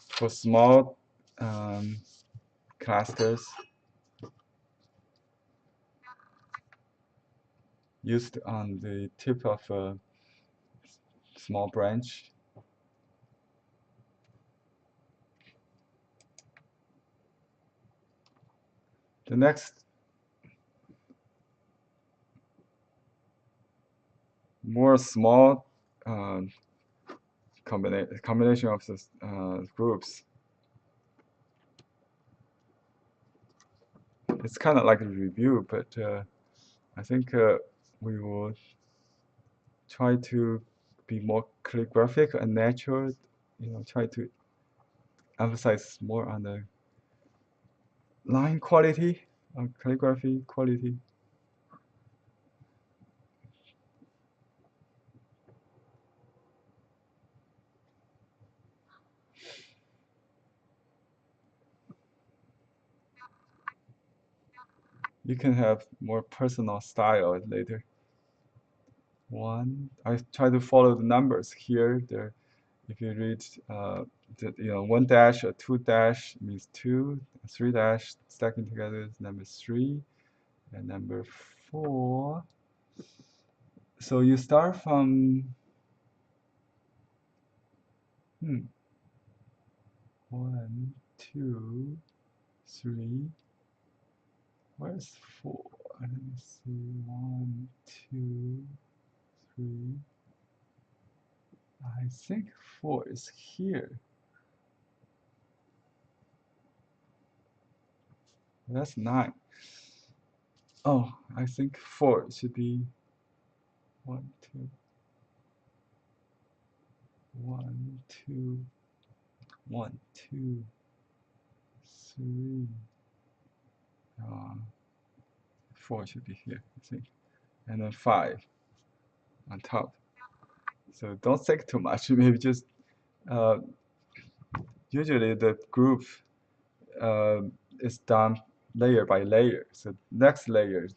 for small clusters used on the tip of a small branch. The next more small combination of the groups. It's kind of like a review, but I think we will try to be more calligraphic and natural. Try to emphasize more on the line quality, calligraphy quality. You can have more personal style later. I try to follow the numbers here. There, if you read, one dash or two dash means two, three dash stacking together is number three, and number four. So you start from 1, 2, 3. Where's 4? Let me see. 1, 2, 3. I think 4 is here. That's 9. Oh, I think 4 should be 1, 2, 1, 2, 1, 2, 3. 4 should be here, I think. And then 5 on top. So don't think too much. Maybe just usually the group is done layer by layer. So next layer,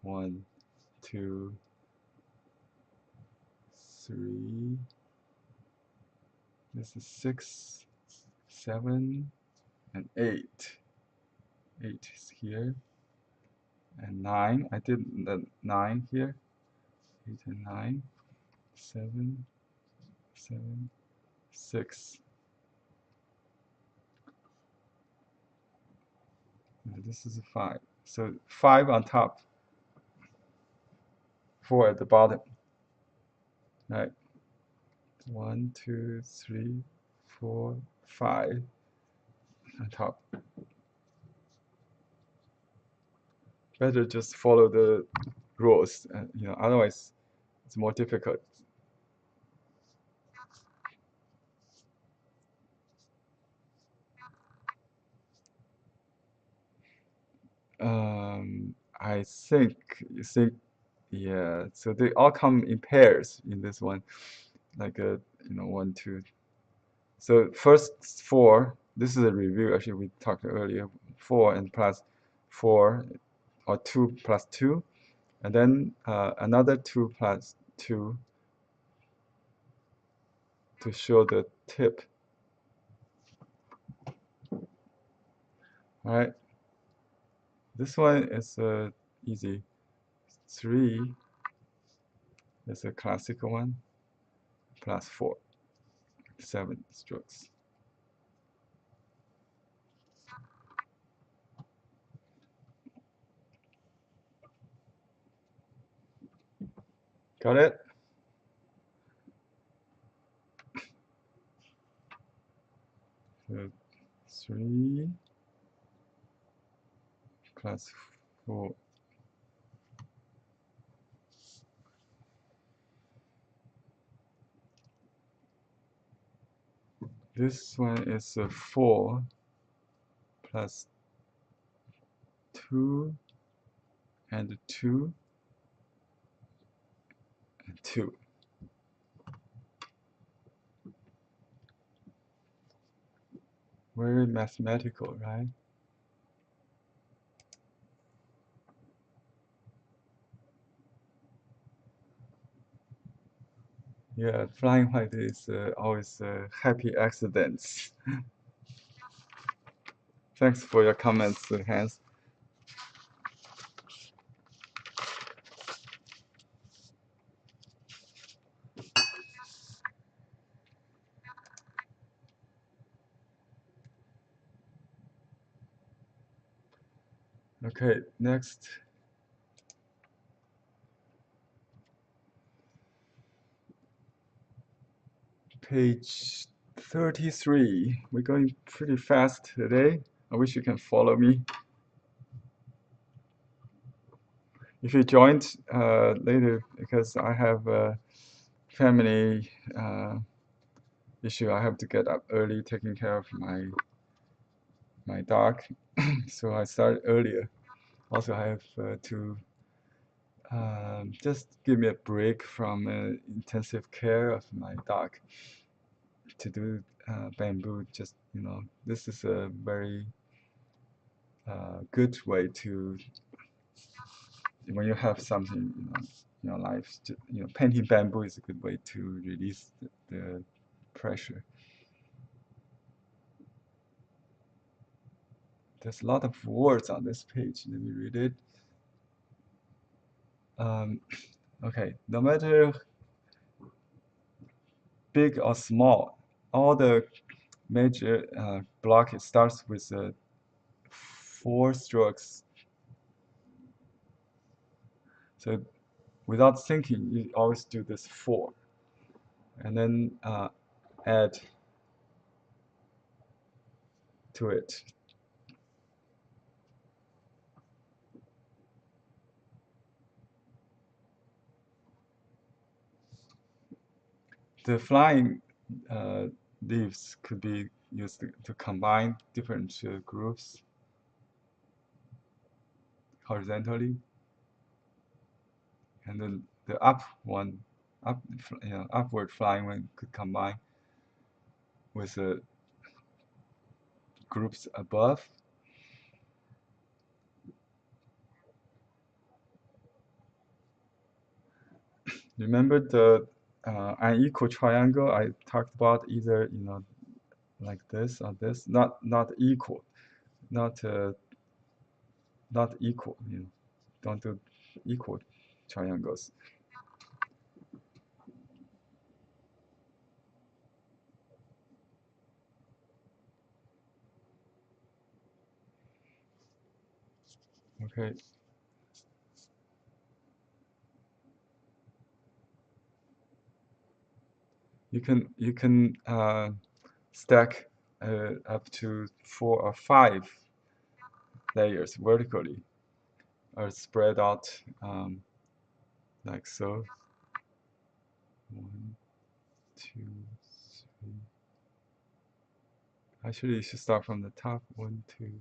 1, 2, 3. This is 6, 7, and 8. 8 is here. And 9. I did the 9 here. 8 and 9. 7, 7, 6. And this is a 5. So 5 on top, 4 at the bottom. Right. 1, 2, 3, 4, 5 on top. Better just follow the rules, otherwise it's more difficult. I think yeah. So they all come in pairs in this one, like 1, 2. So first 4. This is a review. Actually, we talked earlier. 4 and plus 4, or 2 plus 2, and then another 2 plus 2 to show the tip. All right. This one is easy. 3 is a classical one, plus 4, 7 strokes. Got it? So 3 plus 4. This one is 4 plus 2 and 2 and 2. Very mathematical, right? Yeah, flying white is always happy accidents. Thanks for your comments, Hans. Okay, next. Page 33. We're going pretty fast today. I wish you can follow me. If you joined later, because I have a family issue, I have to get up early taking care of my dog, so I started earlier. Also, I have to just give me a break from intensive care of my dog to do bamboo. Just this is a very good way to, when you have something in your life, painting bamboo is a good way to release the pressure. There's a lot of words on this page. Let me read it. Okay, no matter big or small, all the major block, it starts with 4 strokes. So without thinking, you always do this 4, and then add to it. The flying leaves could be used to combine different groups horizontally, and then the upward flying one could combine with the groups above. Remember the unequal triangle I talked about? Either like this or this, not equal, not not equal. Don't do equal triangles. Okay. You can stack up to 4 or 5 layers vertically, or spread out like so. 1, 2, 3. Actually, you should start from the top. 1, 2,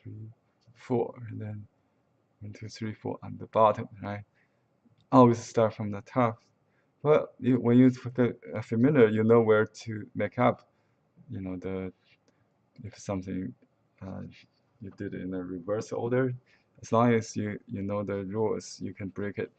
3, 4, and then 1, 2, 3, 4 on the bottom, right? Always start from the top. Well, when you are familiar, you know where to make up. If something you did in a reverse order, as long as you know the rules, you can break it.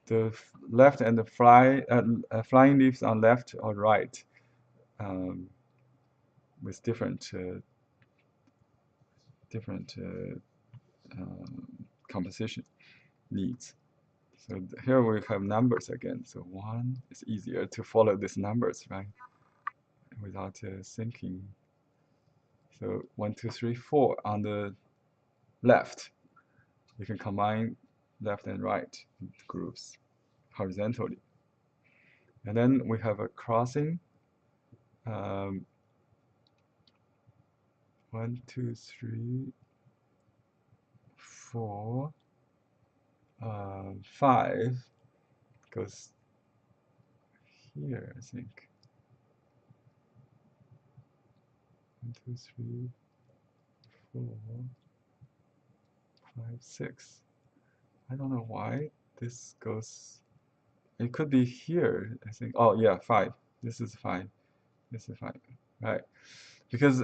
The left and the flying leaves on left or right, with different composition needs. So here we have numbers again. So 1 is easier to follow these numbers, right? Without thinking. So 1, 2, 3, 4 on the left. You can combine left and right groups horizontally. And then we have a crossing. 1, 2, 3, 4, 5 goes here, I think. 1, 2, 3, 4, 5, 6. I don't know why this goes. It could be here, I think. Oh yeah, 5. This is 5. This is 5. Right. Because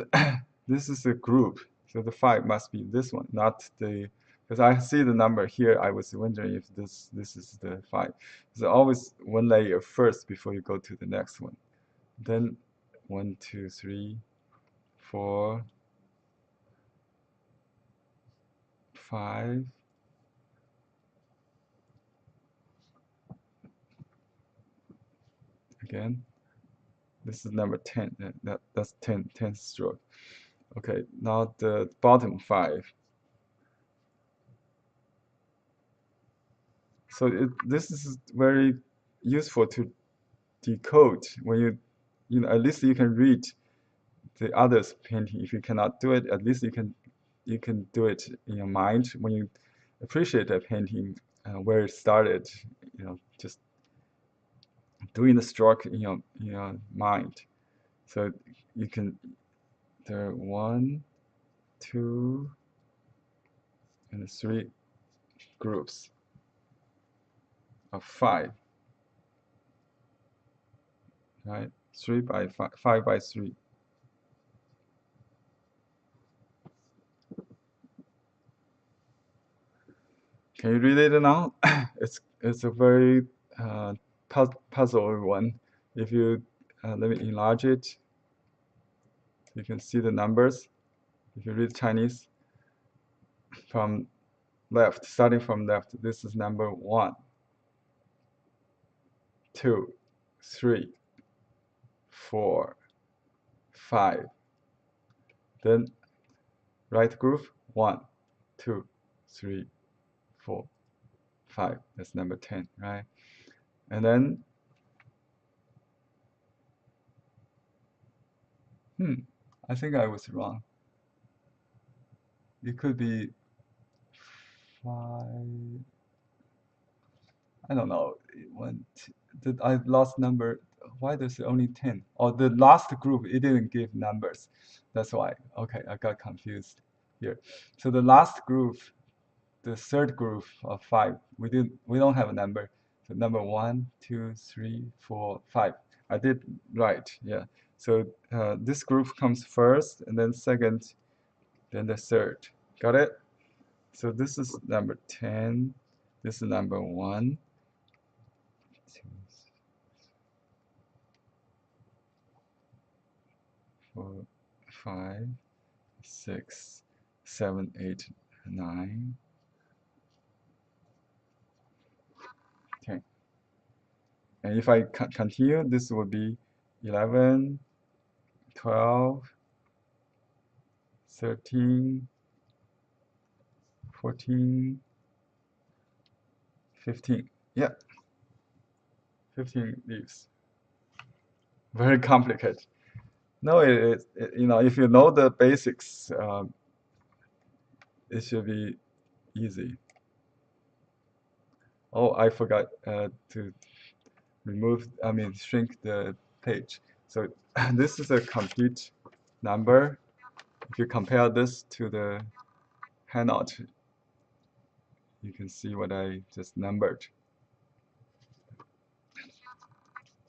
this is a group, so the 5 must be this one, not the Because I see the number here, I was wondering if this is the 5. So always one layer first before you go to the next one. Then 1, 2, 3, 4, 5. Again, this is number 10. That's 10th stroke. Okay, now the bottom 5. So this is very useful to decode when you know, at least you can read the others painting. If you cannot do it, at least you can do it in your mind when you appreciate a painting, where it started, you know, just doing the stroke in your mind. So you can, there are 1, 2, and 3 groups of 5, right? 3 by 5, 5 by 3. Can you read it now? It's a very puzzle one. If you let me enlarge it, you can see the numbers. If you read Chinese from left, starting from left, this is number 1, 2, 3, 4, 5. Then right group 1, 2, 3, 4, 5. That's number 10, right? And then I think I was wrong. It could be 5. I don't know. I lost number. Why there's only 10? Oh, the last group, it didn't give numbers. That's why. Okay, I got confused here. So the last group, the third group of 5, we don't have a number. So number 1, 2, 3, 4, 5. I did right, yeah. So this group comes first, and then second, then the third. Got it? So this is number 10. This is number 1, 2, 4, 5, 6, 7, 8, 9, 10. And if I continue, this will be 11, 12, 13, 14, 15. Yeah, 15 leaves. Very complicated. No, you know, if you know the basics, it should be easy. Oh, I forgot to shrink the page. So this is a complete number. If you compare this to the handout, you can see what I just numbered.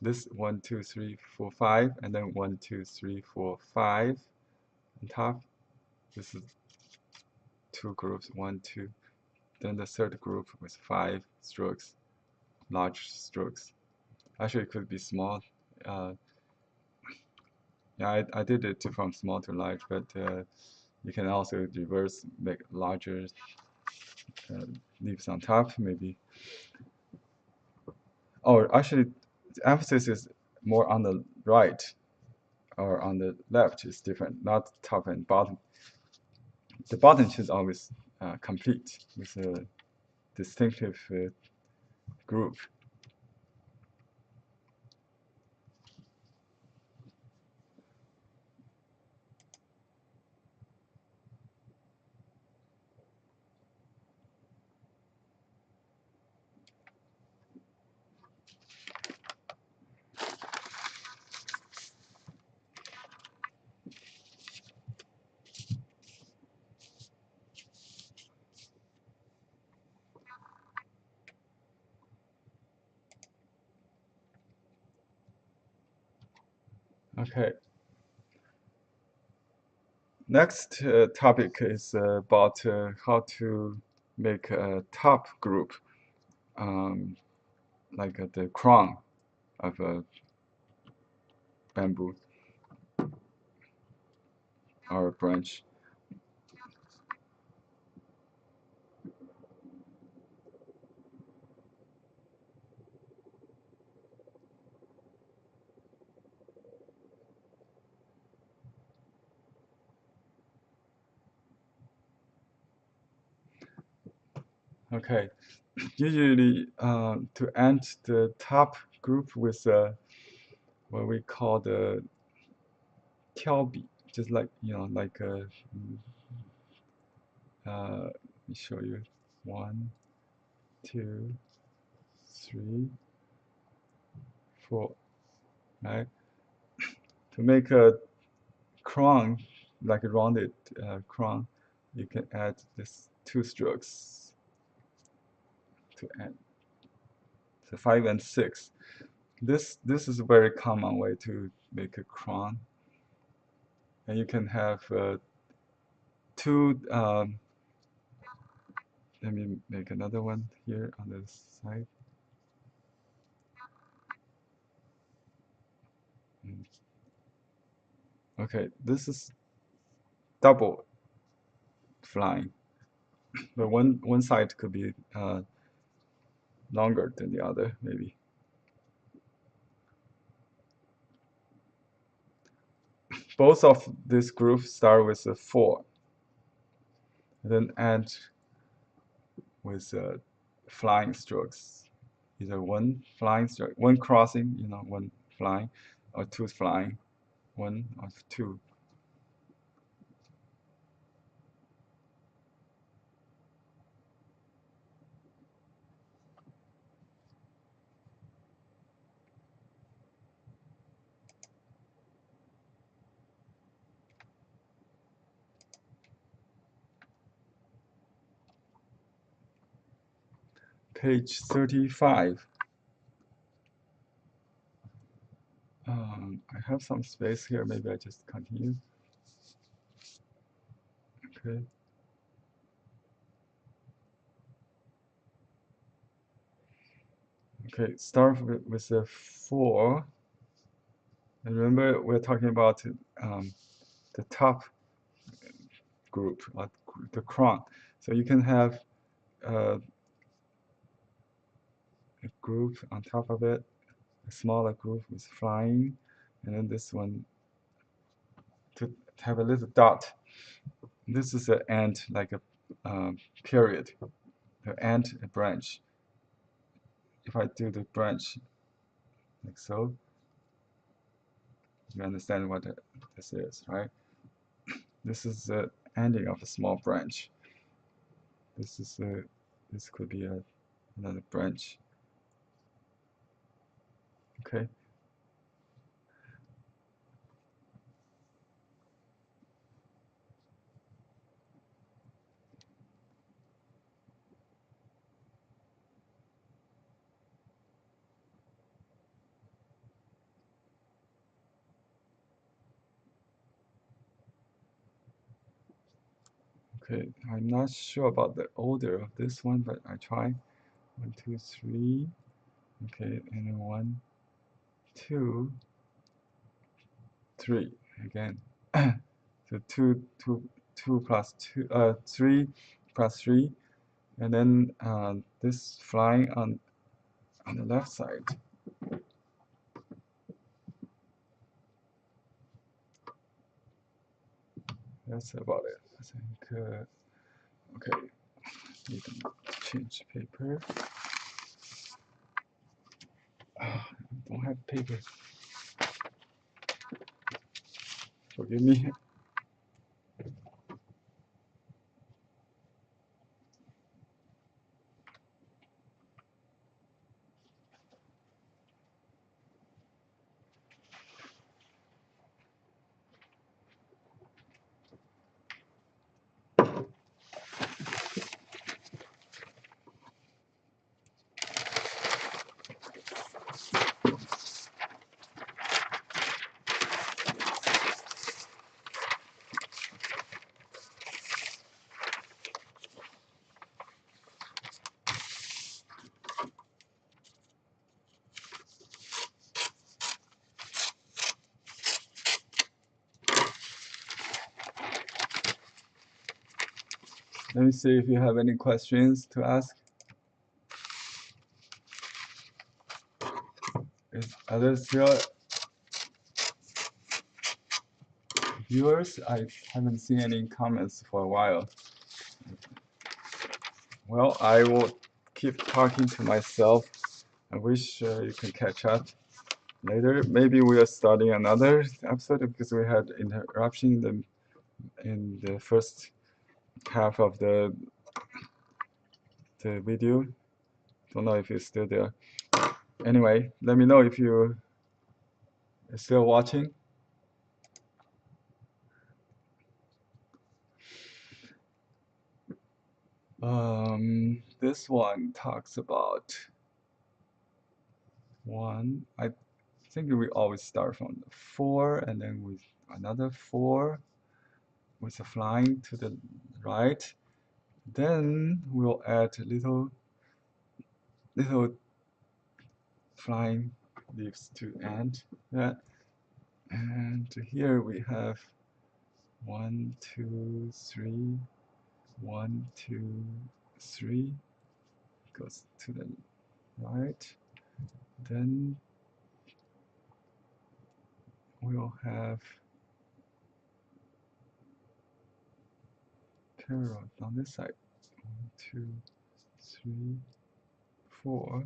This 1, 2, 3, 4, 5, and then 1, 2, 3, 4, 5 on top. This is 2 groups, 1, 2. Then the third group with 5 strokes, large strokes. Actually, it could be small. Yeah, I did it from small to large, but you can also reverse, make larger leaves on top, maybe. Oh, actually, the emphasis is more on the right, or on the left is different, not top and bottom. The bottom is always complete with a distinctive group. Okay. Next topic is about how to make a top group, like the crown of a bamboo or a branch. Okay, usually to end the top group with what we call the 挑笔, just like, like a, let me show you, 1, 2, 3, 4, right? To make a crown, like a rounded crown, you can add this 2 strokes to end. So 5 and 6. This is a very common way to make a crown, and you can have 2. Let me make another one here on the side. Okay, this is double flying, but one side could be longer than the other, maybe. Both of these groups start with a 4, and then end with flying strokes. Either one flying stroke, one crossing, one flying, or 2 flying, 1 or 2. Page 35. I have some space here. Maybe I just continue. Okay. Okay, start with a 4. And remember, we're talking about the top group, the crown. So you can have a group on top of it, a smaller group with flying, and then this one to have a little dot. This is an end, like a period, the end, a branch. If I do the branch like so, you understand what this is, right? This is the ending of a small branch. This could be another branch. Okay. Okay, I'm not sure about the order of this one, but I try. 1, 2, 3. Okay, and then 1, 2, 3 again. So 2 plus 2, 3 plus 3, and then this flying on the left side. That's about it. I think. Okay, need to change paper. I don't have paper. Forgive me. Let me see if you have any questions to ask. Are there still viewers? I haven't seen any comments for a while. Well, I will keep talking to myself. I wish you can catch up later. Maybe we are starting another episode because we had interruption in the first half of the video. Don't know if you're still there. Anyway, let me know if you're still watching. This one talks about one. I think we always start from the 4 and then with another 4 with a flying to the right. Then we'll add little flying leaves to end that. And here we have 1, 2, 3, 1, 2, 3 goes to the right. Then we'll have parallel on this side. 1, 2, 3, 4.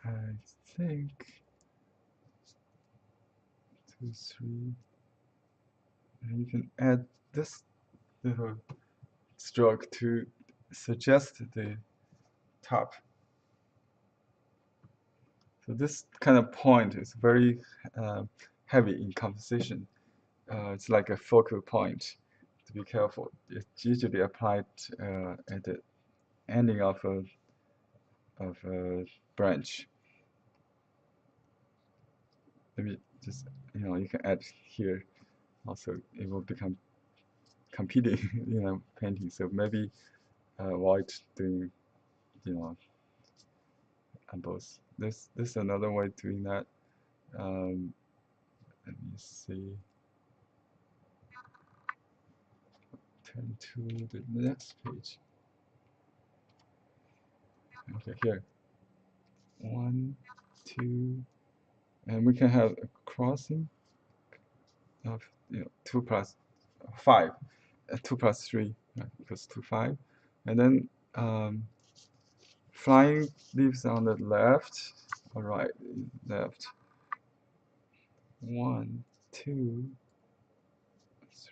I think 2, 3. And you can add this little stroke to suggest the top. So this kind of point is very heavy in composition. It's like a focal point. To be careful. It's usually applied at the ending of a branch. Maybe just you can add here. Also, it will become competing, painting. So maybe avoid doing, on both. This is another way of doing that. Let me see. Turn to the next page. Okay, here. 1, 2, and we can have a crossing of 2 plus 5, 2 plus 3 equals to 5, and then flying leaves on the left or right, left. 1, 2,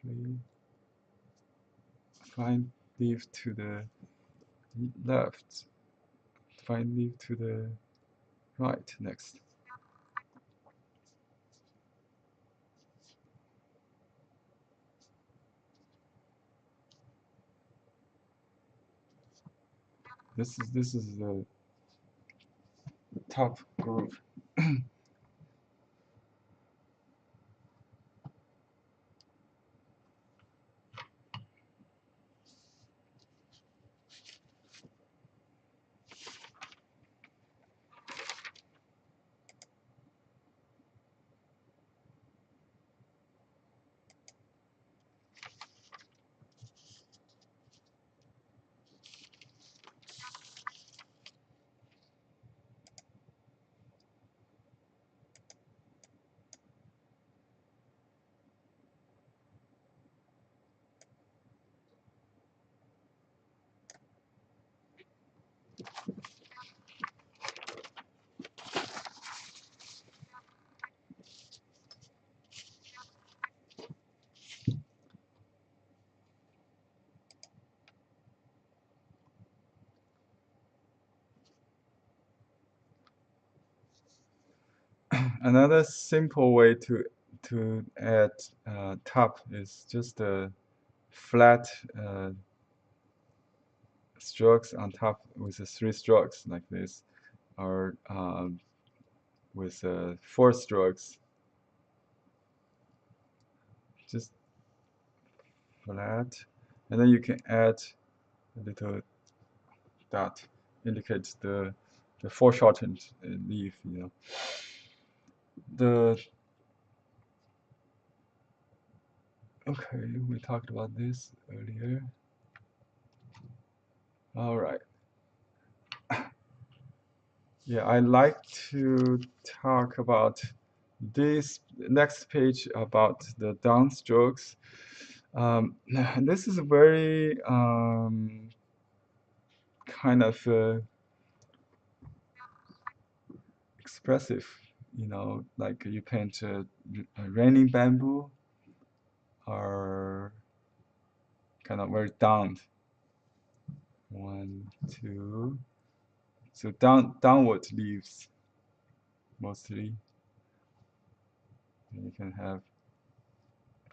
3. Flying leaf to the left. Flying leaf to the right next. This is the top group. Another simple way to add top is just a flat strokes on top with the 3 strokes like this, or with 4 strokes. Just flat, and then you can add a little dot, indicates the foreshortened leaf. The Okay, we talked about this earlier. All right. Yeah, I like to talk about this next page about the downstrokes. This is very kind of expressive, like you paint a raining bamboo or kind of very down. One, two. So downward leaves mostly. And you can have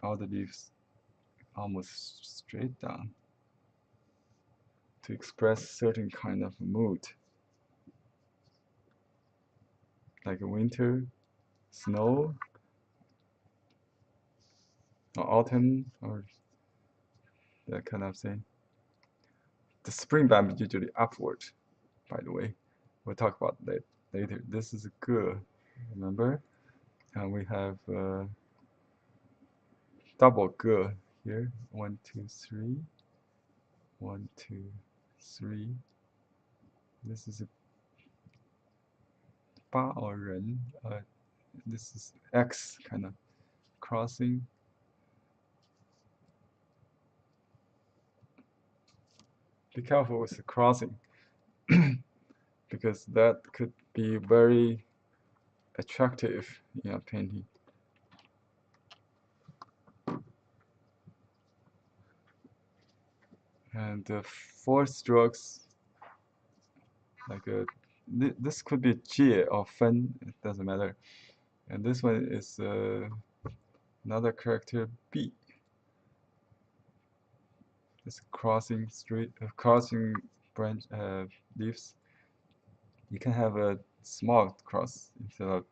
all the leaves almost straight down to express certain kind of mood, like winter, snow, or autumn, or that kind of thing. The spring bamboo usually upward, by the way. We'll talk about that later. This is good, remember? And we have double good here. One, two, three. One, two, three. This is a ba or ren. This is X kind of crossing. Be careful with the crossing because that could be very attractive in a painting. And the four strokes, like this could be Jie or Fen, it doesn't matter. And this one is another character B. It's crossing crossing branch leaves. You can have a small cross instead of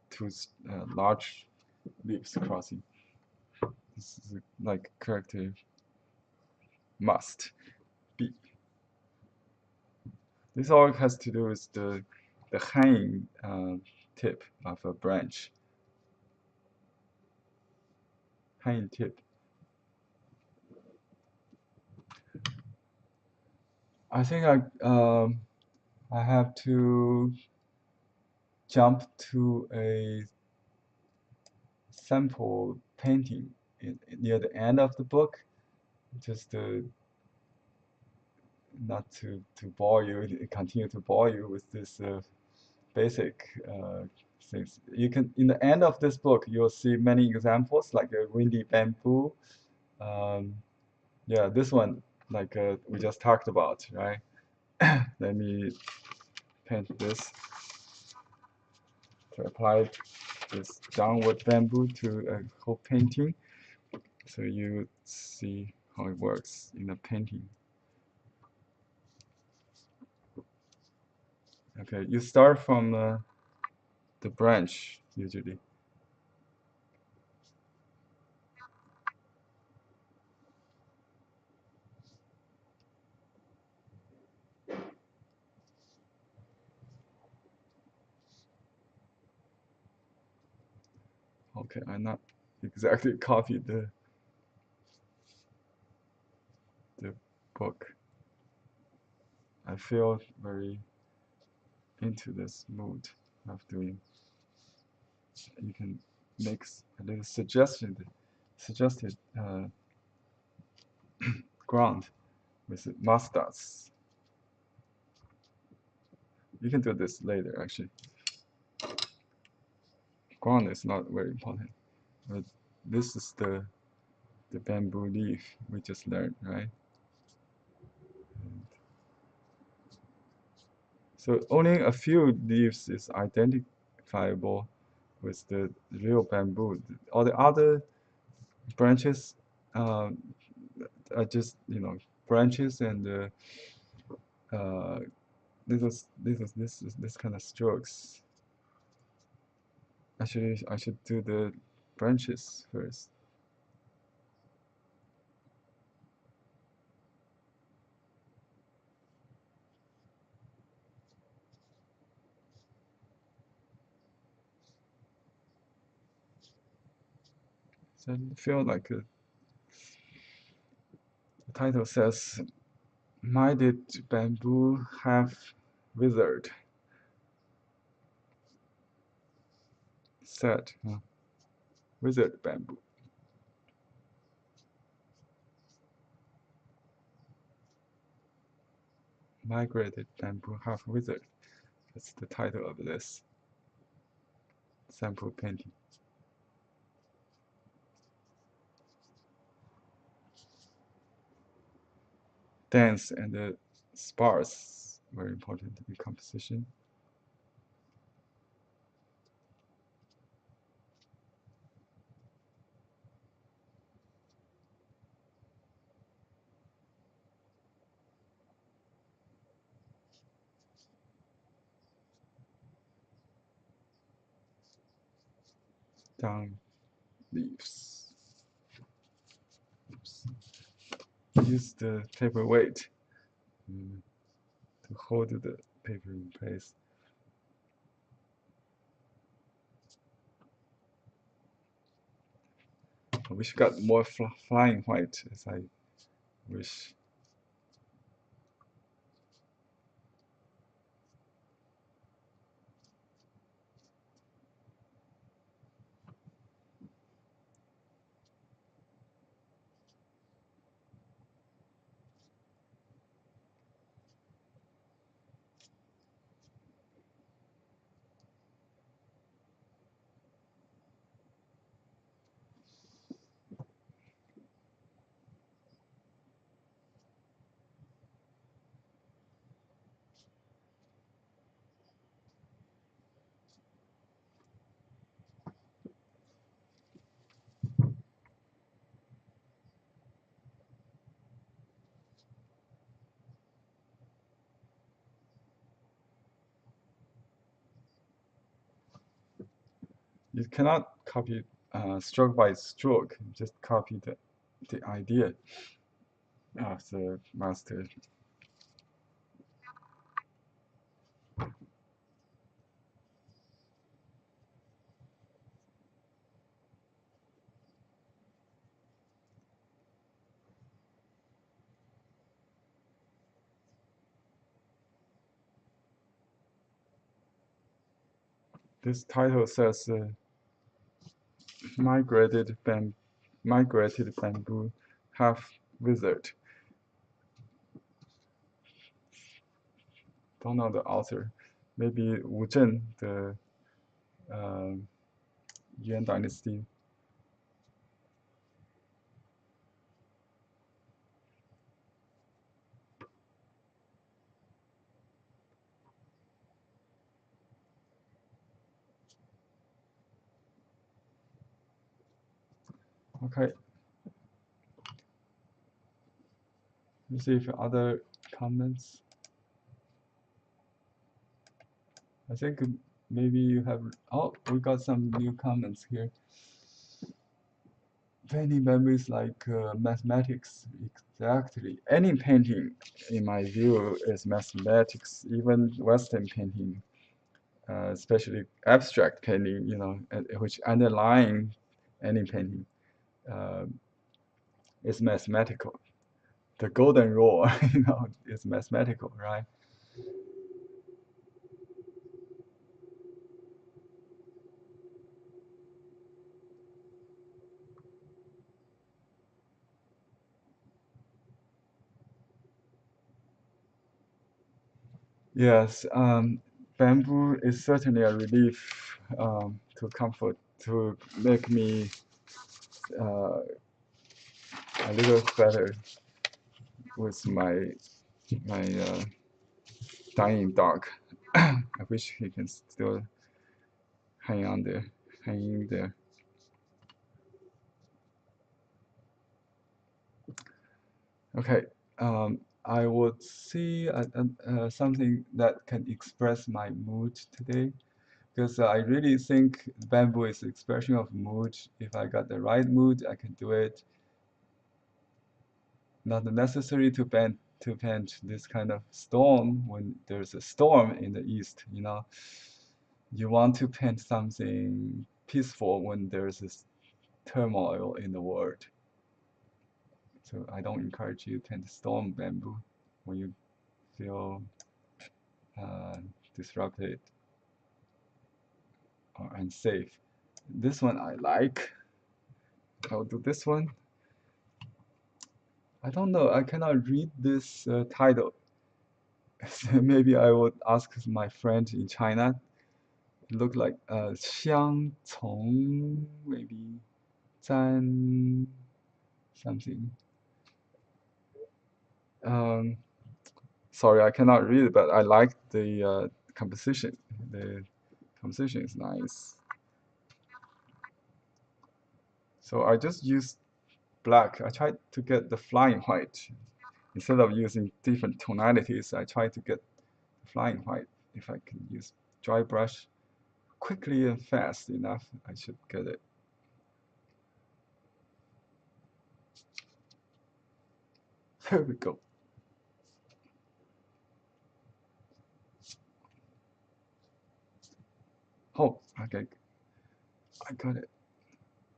two large leaves crossing. This is like character must be. This all has to do with the hanging tip of a branch. Hanging tip. I think I have to jump to a sample painting near the end of the book, just not to bore you, continue to bore you with this basic things. You can, in the end of this book, you'll see many examples like a windy bamboo. Um, yeah, this one, like we just talked about, right? Let me paint this to apply this downward bamboo to a whole painting, so you see how it works in a painting. Okay, you start from the branch usually. Okay, I not exactly copied the book. I feel very into this mood of doing. You can make a little suggested ground with mustards. You can do this later actually. Ground is not very important, but this is the bamboo leaf we just learned, right? And so only a few leaves is identifiable with the real bamboo. All the other branches uh, are just branches and this kind of strokes. Actually, I should do the branches first. So I feel like the title says, "Why did bamboo have withered?" Said, withered bamboo. Migrated bamboo have withered. That's the title of this sample painting. Dense and sparse, very important in composition. Down leaves. Oops. Use the paper weight to hold the paper in place. I wish got more flying white as I wish. You cannot copy stroke by stroke, just copy the idea of the master. This title says migrated bamboo have withered. Don't know the author. Maybe Wu Zhen, the Yuan dynasty. Okay. Let's see if other comments. I think maybe you have. Oh, we got some new comments here. Painting bamboo is like mathematics, exactly. Any painting, in my view, is mathematics. Even Western painting, especially abstract painting, which underlying any painting, uh, is mathematical. The golden rule, is mathematical, right? Yes, bamboo is certainly a relief to comfort, to make me a little better with my dying dog. I wish he can still hang on there, hang in there. Okay, I would see something that can express my mood today, because I really think bamboo is the expression of mood. If I got the right mood, I can do it. Not necessary to paint this kind of storm when there's a storm in the east. You want to paint something peaceful when there's this turmoil in the world. So I don't encourage you to storm bamboo when you feel uh, disrupted or unsafe. This one I like. I'll do this one. I don't know. I cannot read this title. So maybe I would ask my friend in China. It looked like 香从 maybe 沾 something. Um, sorry, I cannot read it, but I like the composition. The composition is nice. So I just used black. I tried to get the flying white. Instead of using different tonalities, I tried to get flying white. If I can use dry brush quickly and fast enough, I should get it. There we go. Oh, okay. I got it.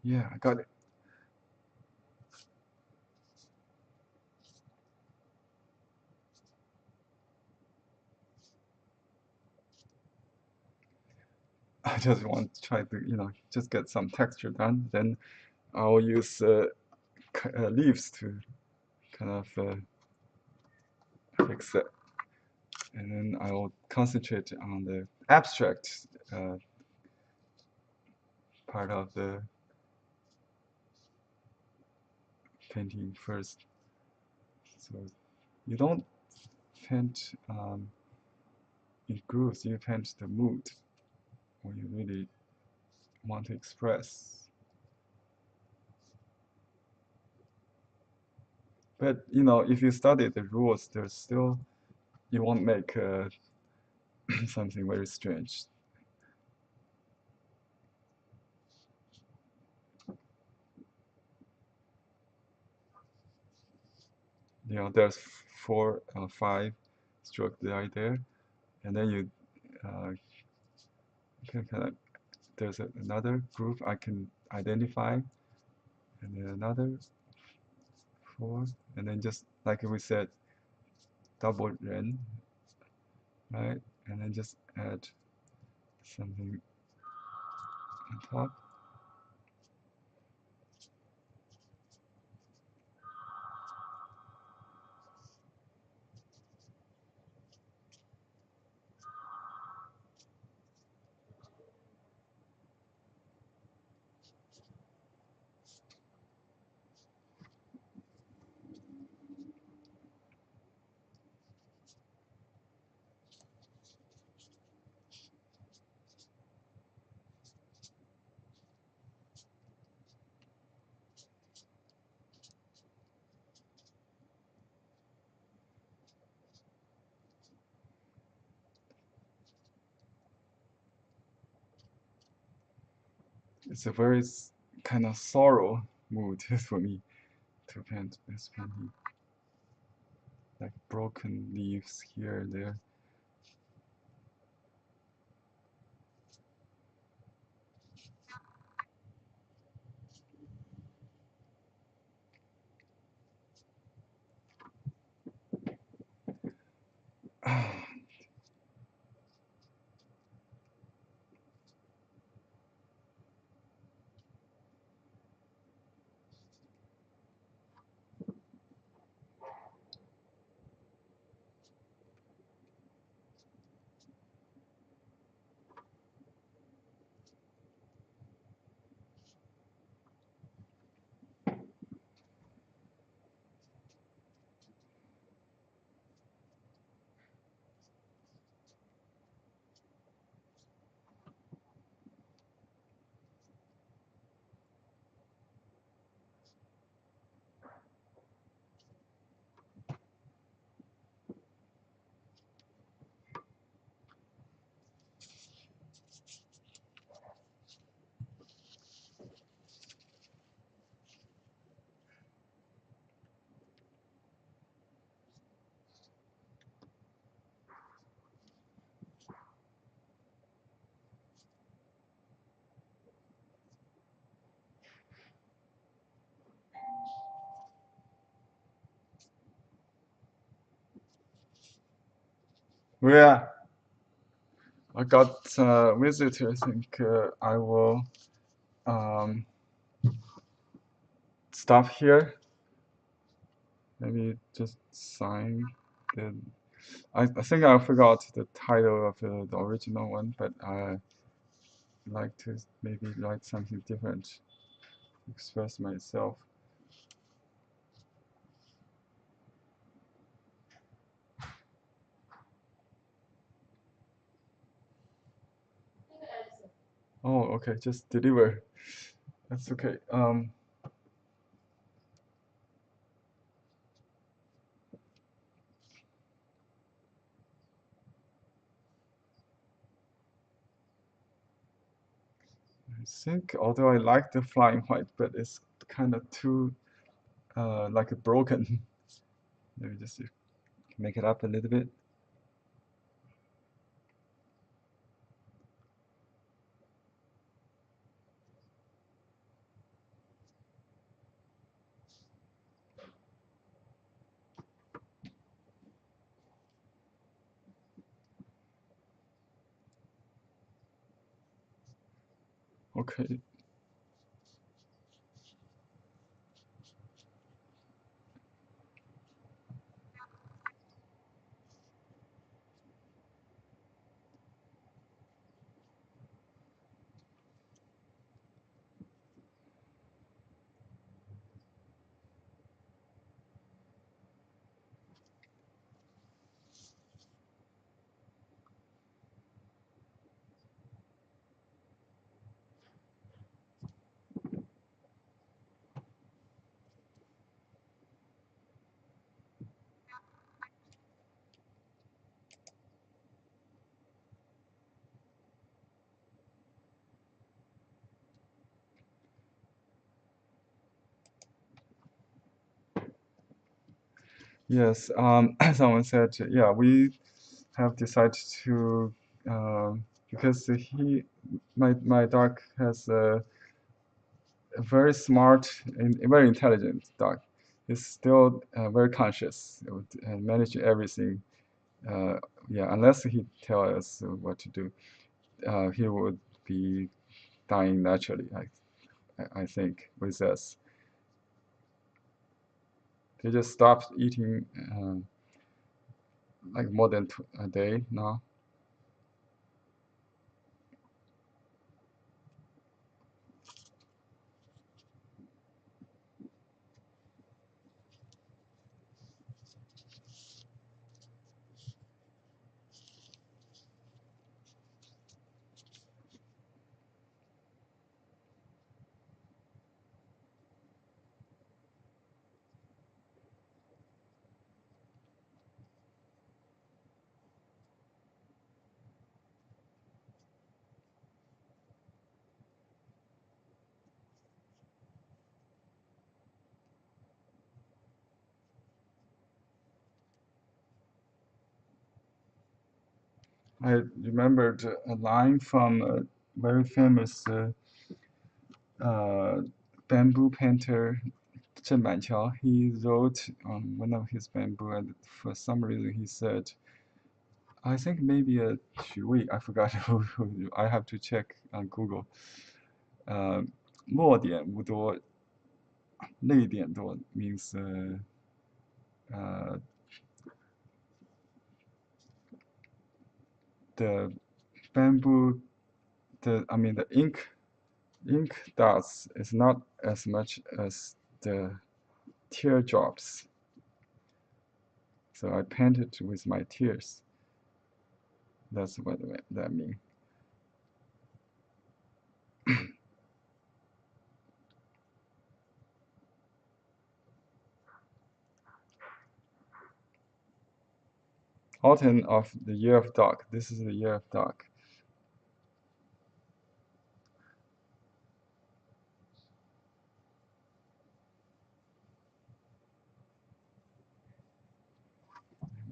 Yeah, I got it. I just want to try to, just get some texture done. Then I'll use leaves to kind of fix it. And then I'll concentrate on the abstract part of the painting first. So you don't paint in grooves, you paint the mood when you really want to express. But if you study the rules, there's still you won't make something very strange. There's 5 strokes right there, and then you can kind of there's another group I can identify, and then another 4, and then just like we said, double ren, right? And then just add something on top. It's a very kind of sorrow mood for me to paint this painting. Like broken leaves here and there. Yeah, I got visitors. I think I will um, stop here. Maybe just sign the. I think I forgot the title of the original one, but I like to maybe write something different, express myself. Oh, okay, just deliver. That's okay. I think although I like the flying white, but it's kind of too like broken. Maybe just make it up a little bit. Okay. Yes. Someone said, yeah, we have decided to because my dog has a very smart and very intelligent dog. He's still very conscious. It would manage everything. Uh, yeah, unless he tell us what to do, he would be dying naturally. I think with us. They just stopped eating like more than a day now. I remembered a line from a very famous uh, bamboo painter Chen Banqiao. He wrote on one of his bamboo, and for some reason he said, I think maybe a Xu Wei, I forgot who, I have to check on Google. 墨点无多，泪点多 means uh, the bamboo, I mean the ink dots is not as much as the teardrops. So I painted with my tears. That's what that means. Autumn of the year of dog. This is the year of dog.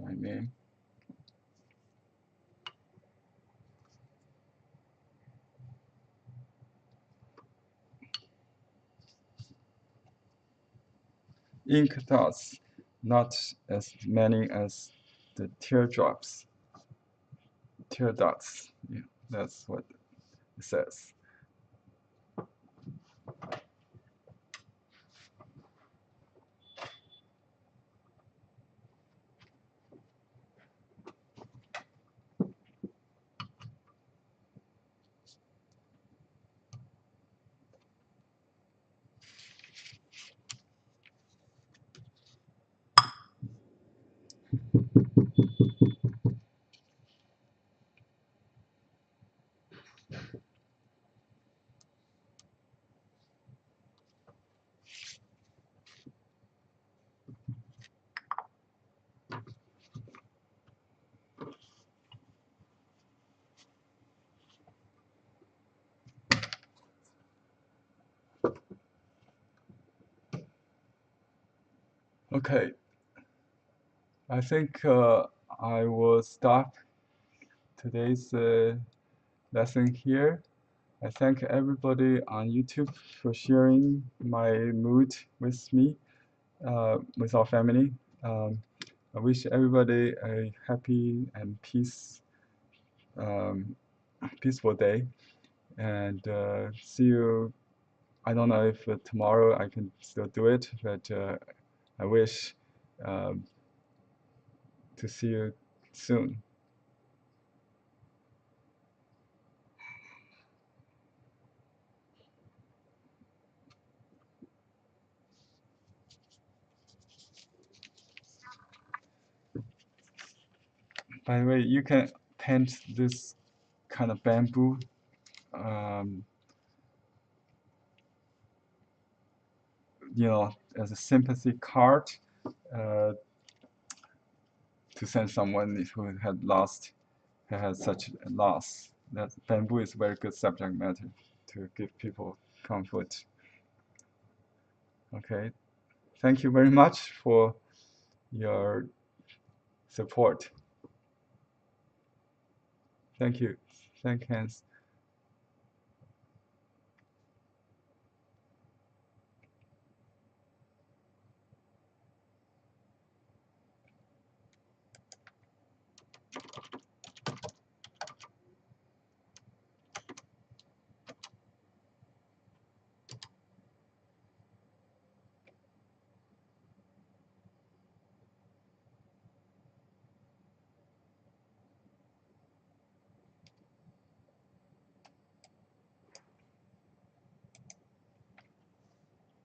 My name. Ink dots, not as many as the teardrops. tear ducts. Yeah, that's what it says. Okay, I think I will stop today's lesson here. I thank everybody on YouTube for sharing my mood with me, with our family. I wish everybody a happy and peaceful day, and see you. I don't know if tomorrow I can still do it, but I wish um, to see you soon. By the way, you can paint this kind of bamboo um, as a sympathy card uh, to send someone who had such a loss. That bamboo is a very good subject matter to give people comfort. Okay, thank you very much for your support. Thank you. Thank hands.